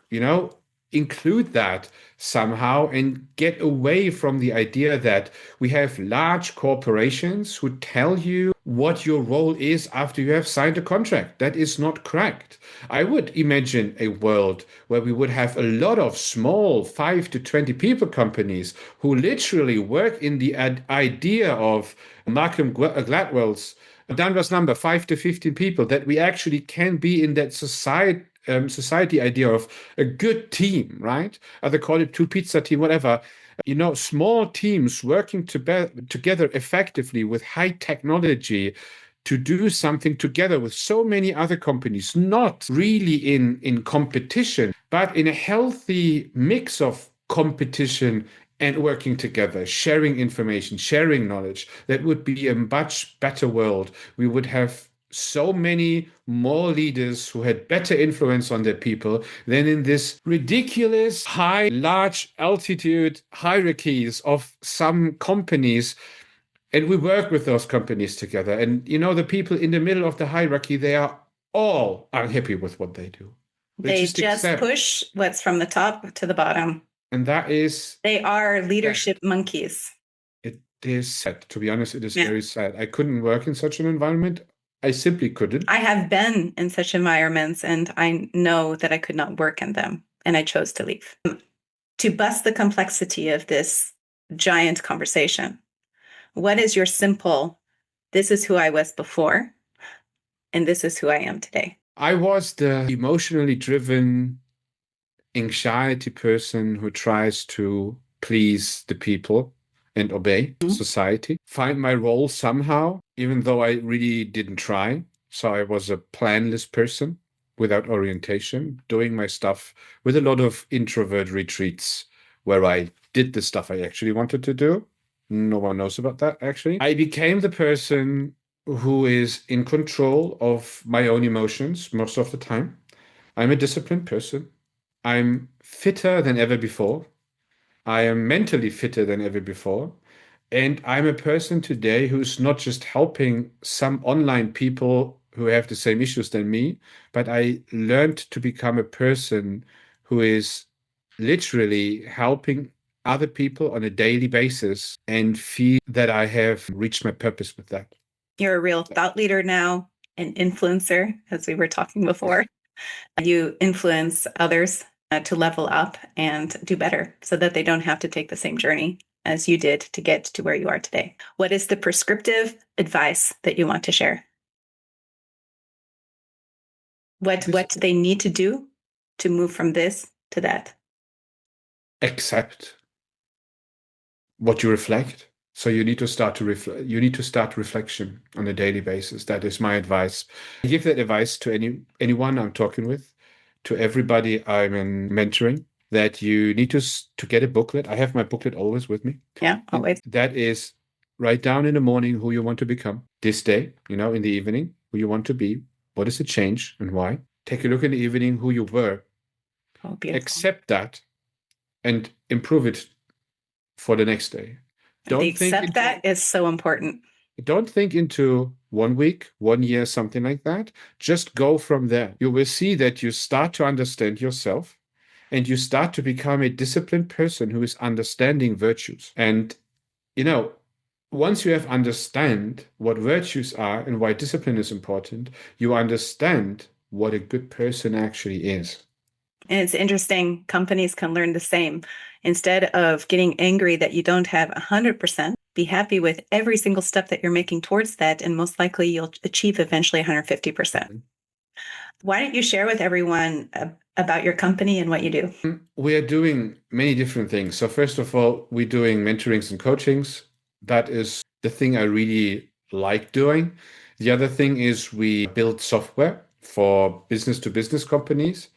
include that somehow and get away from the idea that we have large corporations who tell you what your role is after you have signed a contract. That is not correct. I would imagine a world where we would have a lot of small 5 to 20 people companies who literally work in the idea of Malcolm Gladwell's Danvers number, 5 to 15 people, that we actually can be in that society idea of a good team, right? They call it two pizza team, whatever. Small teams working together effectively with high technology to do something together with so many other companies, not really in competition, but in a healthy mix of competition and working together, sharing information, sharing knowledge. That would be a much better world. We would have so many more leaders who had better influence on their people than in this ridiculous high, large altitude hierarchies of some companies. And we work with those companies together. And the people in the middle of the hierarchy, they are all unhappy with what they do. They They just just accept. push what's from the top to the bottom. And that is They are leadership sad. monkeys. It is sad. To be honest, it is Yeah. very sad. I couldn't work in such an environment. I simply couldn't. I have been in such environments and I know that I could not work in them and I chose to leave. To bust the complexity of this giant conversation, what is your simple, this is who I was before and this is who I am today? I was the emotionally driven anxiety person who tries to please the people and obey society, find my role somehow, even though I really didn't try. So I was a planless person without orientation, doing my stuff with a lot of introvert retreats where I did the stuff I actually wanted to do. No one knows about that, actually. I became the person who is in control of my own emotions most of the time. I'm a disciplined person. I'm fitter than ever before. I am mentally fitter than ever before. And I'm a person today who's not just helping some online people who have the same issues than me, but I learned to become a person who is literally helping other people on a daily basis and feel that I have reached my purpose with that. You're a real thought leader now, an influencer, as we were talking before. You influence others to level up and do better so that they don't have to take the same journey as you did to get to where you are today. What is the prescriptive advice that you want to share? What do they need to do to move from this to that? Accept what you reflect. So you need to start to reflect. You need to start reflection on a daily basis. That is my advice. I give that advice to anyone I'm talking with, to everybody I'm in mentoring. That you need to get a booklet. I have my booklet always with me. Yeah, always. And that is write down in the morning who you want to become this day. In the evening who you want to be. What is the change and why? Take a look in the evening who you were. Oh, beautiful. Accept that and improve it for the next day. That is so important. Don't think into 1 week, 1 year, something like that. Just go from there. You will see that you start to understand yourself and you start to become a disciplined person who is understanding virtues. And, once you have understand what virtues are and why discipline is important, you understand what a good person actually is. And it's interesting, companies can learn the same. Instead of getting angry that you don't have 100%, be happy with every single step that you're making towards that, and most likely you'll achieve eventually 150%. Why don't you share with everyone about your company and what you do? We are doing many different things. So first of all, we're doing mentorings and coachings. That is the thing I really like doing. The other thing is we build software for business to business companies.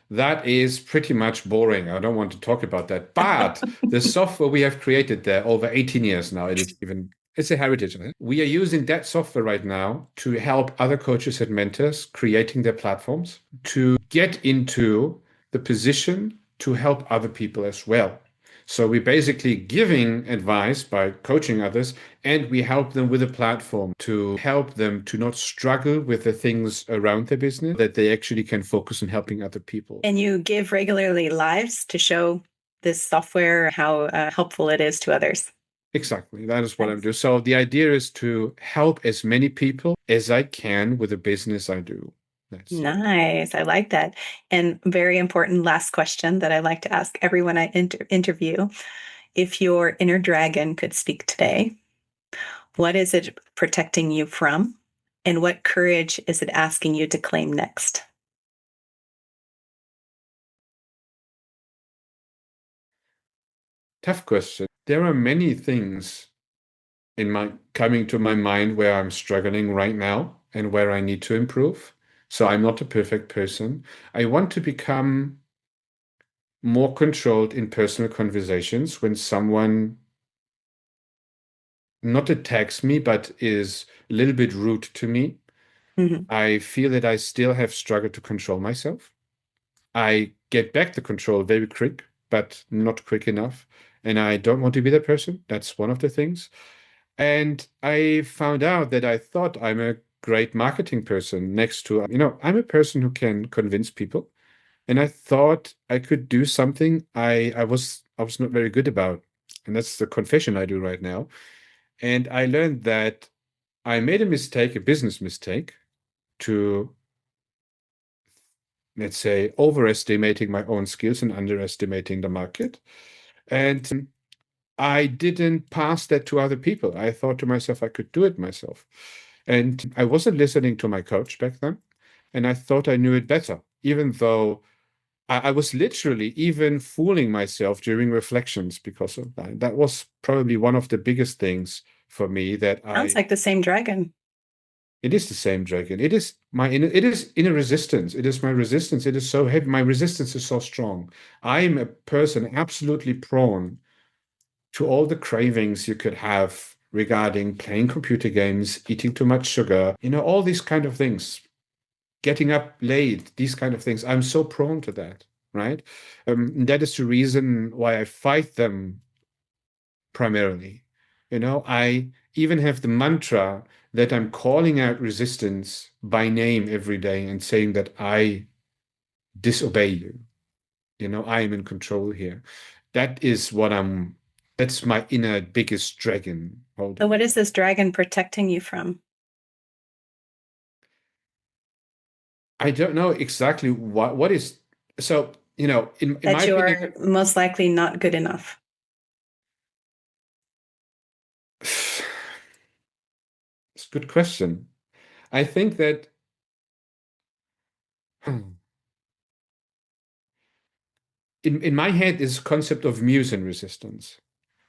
That is pretty much boring. I don't want to talk about that. But the software we have created there over 18 years now, it's a heritage. We are using that software right now to help other coaches and mentors creating their platforms to get into the position to help other people as well. So we're basically giving advice by coaching others, and we help them with a platform to help them to not struggle with the things around their business, that they actually can focus on helping other people. And you give regularly lives to show this software, how helpful it is to others. Exactly. That is what I'm doing. So the idea is to help as many people as I can with the business I do. That's nice. I like that. And very important last question that I like to ask everyone I interview. If your inner dragon could speak today, what is it protecting you from? And what courage is it asking you to claim next? tough question. There are many things coming to my mind where I'm struggling right now and where I need to improve. So I'm not a perfect person. I want to become more controlled in personal conversations when someone not attacks me, but is a little bit rude to me. Mm-hmm. I feel that I still have struggled to control myself. I get back the control very quick, but not quick enough. And I don't want to be that person. That's one of the things. And I found out that I thought I'm a great marketing person next to, I'm a person who can convince people. And I thought I could do something I was not very good about. And that's the confession I do right now. And I learned that I made a mistake, a business mistake, to, let's say, overestimating my own skills and underestimating the market. And I didn't pass that to other people. I thought to myself, I could do it myself. And I wasn't listening to my coach back then. And I thought I knew it better, even though I was literally even fooling myself during reflections because of that. That was probably one of the biggest things for me that Sounds like the same dragon. it is the same dragon. It is inner resistance. It is my resistance. It is so heavy. My resistance is so strong. I'm a person absolutely prone to all the cravings you could have regarding playing computer games, eating too much sugar, all these kind of things, getting up late, these kind of things. I'm so prone to that, right? That is the reason why I fight them primarily. I even have the mantra that I'm calling out resistance by name every day and saying that I disobey you. I am in control here. That is what I'm, that's my inner biggest dragon So holding what me is back. this dragon protecting you from? I don't know exactly what is, so, in my That you opinion, are most likely not good enough. it's a good question. I think that in my head is concept of musin resistance.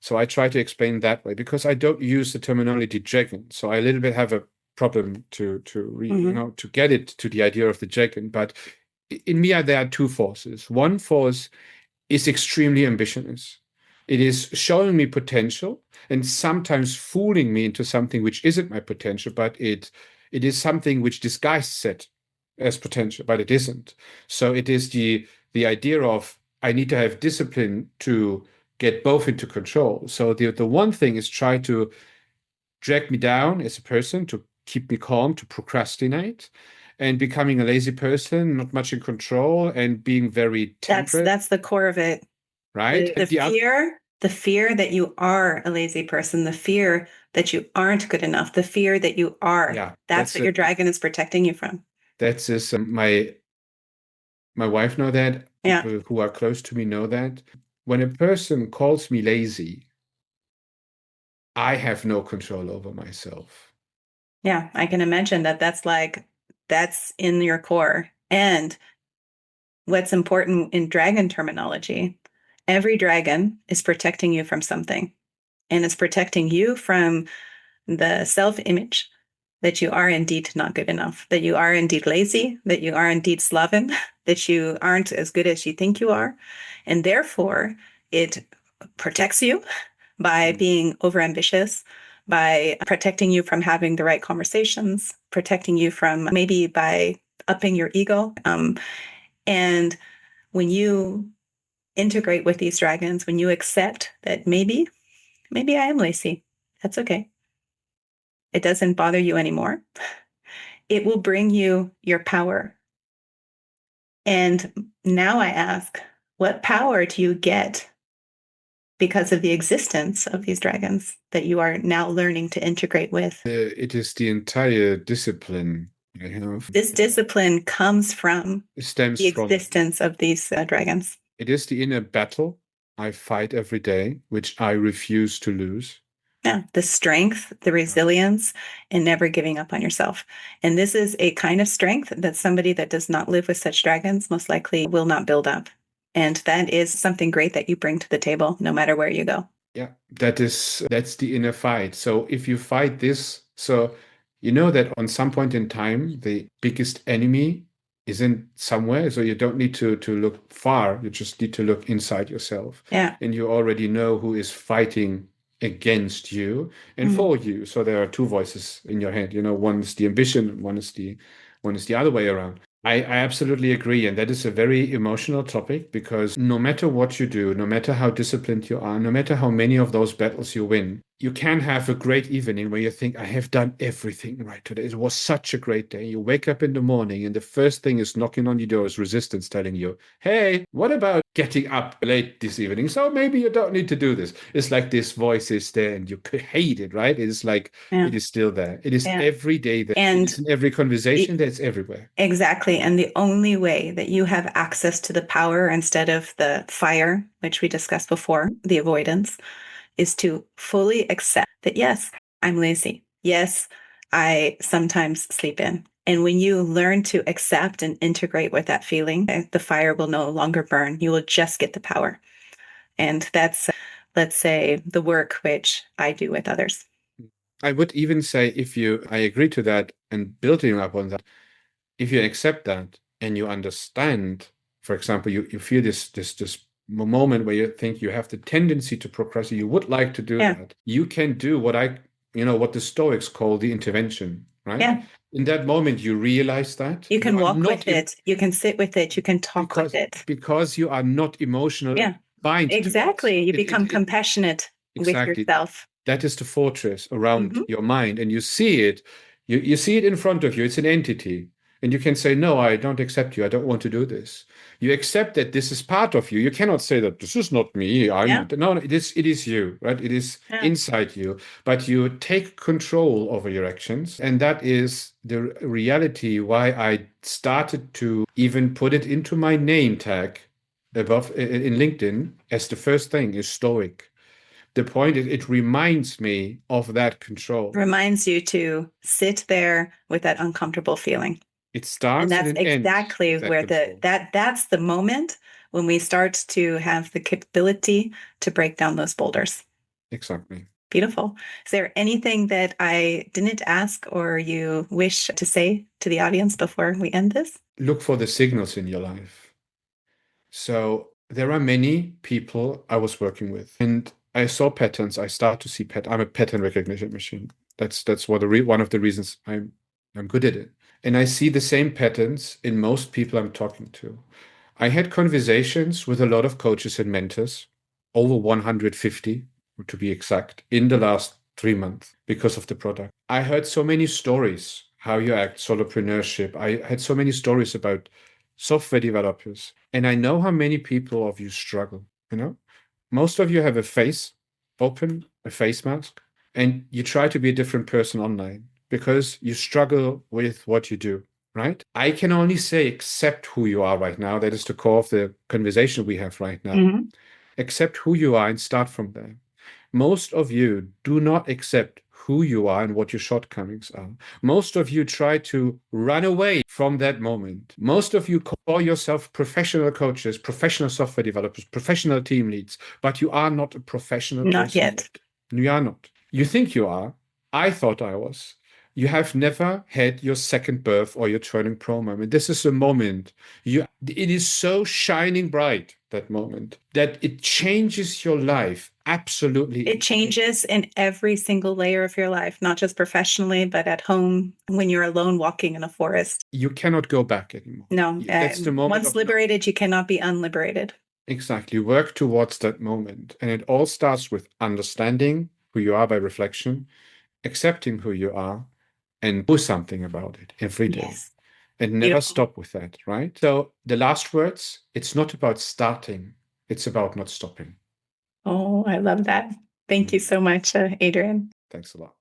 So I try to explain that way because I don't use the terminology dragon. So I a little bit have a problem Hmm. to get it to the idea of the dragon. But in me, there are two forces. One force is extremely ambitious. It is showing me potential and sometimes fooling me into something which isn't my potential, but it is something which disguises it as potential, but it isn't. So it is the idea of I need to have discipline to get both into control. So the one thing is try to drag me down as a person, to keep me calm, to procrastinate, and becoming a lazy person, not much in control, and being very temperate, That's the core of it. right? The And the other, the fear that you are a lazy person, the fear that you aren't good enough, the fear that you are. yeah, That's what your dragon is protecting you from. that's this. My wife know that. Yeah. People who are close to me know that. When a person calls me lazy, I have no control over myself. Yeah. I can imagine that that's in your core. And what's important in dragon terminology, every dragon is protecting you from something, and it's protecting you from the self image that you are indeed not good enough, that you are indeed lazy, that you are indeed sloven, that you aren't as good as you think you are. And therefore, it protects you by Mm. being overambitious, by protecting you from having the right conversations, protecting you from maybe by upping your ego. And when you integrate with these dragons, when you accept that maybe I am lazy, that's okay. It doesn't bother you anymore. It will bring you your power. And now I ask, what power do you get because of the existence of these dragons that you are now learning to integrate with? It is the entire discipline I have. This discipline comes from It stems the from, existence of these dragons. it is the inner battle I fight every day, which I refuse to lose. Yeah, the strength, the resilience, and never giving up on yourself. And this is a kind of strength that somebody that does not live with such dragons most likely will not build up. And that is something great that you bring to the table no matter where you go. Yeah, that's the inner fight. So if you fight this, so you know that on some point in time, the biggest enemy isn't somewhere. So you don't need to look far. You just need to look inside yourself. Yeah. And you already know who is fighting against you and Mhm. for you. So there are two voices in your head. One is the ambition, one is the other way around. I absolutely agree. And that is a very emotional topic because no matter what you do, no matter how disciplined you are, no matter how many of those battles you win, you can have a great evening where you think, I have done everything right today. It was such a great day. You wake up in the morning and the first thing is knocking on your door is resistance telling you, hey, what about getting up late this evening? So maybe you don't need to do this. It's like this voice is there and you could hate it, right? It is like, Yeah. it is still there. It is Yeah. every day there. It And is in every conversation the, there. It's everywhere. exactly. And the only way that you have access to the power instead of the fire, which we discussed before, the avoidance, is to fully accept that, yes, I'm lazy. Yes, I sometimes sleep in. And when you learn to accept and integrate with that feeling, the fire will no longer burn. You will just get the power. And that's, let's say, the work which I do with others. I would even say I agree to that and building up on that, if you accept that and you understand, for example, you feel this moment where you think you have the tendency to procrastinate, you would like to do Yeah. that, you can do what the Stoics call the intervention, right? Yeah. In that moment, you realize that You you can are walk not with it. You can sit with it. You can talk with because it. you are not emotional Yeah, bind to it. exactly. You It, it, become it compassionate with exactly. yourself. That is the fortress around Hmm. your mind, and you see it. You see it in front of you. It's an entity, And you can say, no, I don't accept you. I don't want to do this. You accept that this is part of you. You cannot say that this is not me. Yeah. No, it is you, right? It is Yeah. inside you. But you take control over your actions. And that is the reality why I started to even put it into my name tag above in LinkedIn as the first thing is stoic. The point is, it reminds me of that control. Reminds you to sit there with that uncomfortable feeling. It And starts and that's it ends exactly with that where control. that's the moment when we start to have the capability to break down those boulders. Exactly. Beautiful. Is there anything that I didn't ask or you wish to say to the audience before we end this? Look for the signals in your life. So there are many people I was working with, and I saw patterns. I start to see I'm a pattern recognition machine. That's one of the reasons I'm good at it. And I see the same patterns in most people I'm talking to. I had conversations with a lot of coaches and mentors, over 150 to be exact, in the last 3 months because of the product. I heard so many stories how you act, solopreneurship. I had so many stories about software developers, and I know how many people of you struggle. You know, most of you have a face open, a face mask, and you try to be a different person online because you struggle with what you do, right? I can only say accept who you are right now. That is the core of the conversation we have right now. Mhm. Accept who you are and start from there. Most of you do not accept who you are and what your shortcomings are. Most of you try to run away from that moment. Most of you call yourself professional coaches, professional software developers, professional team leads, but you are not a professional Not person yet. yet. You are not. You think you are. I thought I was. You have never had your second birth or your turning pro moment. This is a moment it is so shining bright, that moment, that it changes your life absolutely. It changes in every single layer of your life, not just professionally, but at home when you're alone walking in a forest. You cannot go back anymore. No, That's the moment once of no. liberated, you cannot be unliberated. Exactly. Work towards that moment. And it all starts with understanding who you are by reflection, accepting who you are, and do something about it every day. Yes. And never Beautiful. stop with that, right? So the last words, it's not about starting, it's about not stopping. Oh, I love that. Thank you Mhm. so much, Adrian. Thanks a lot.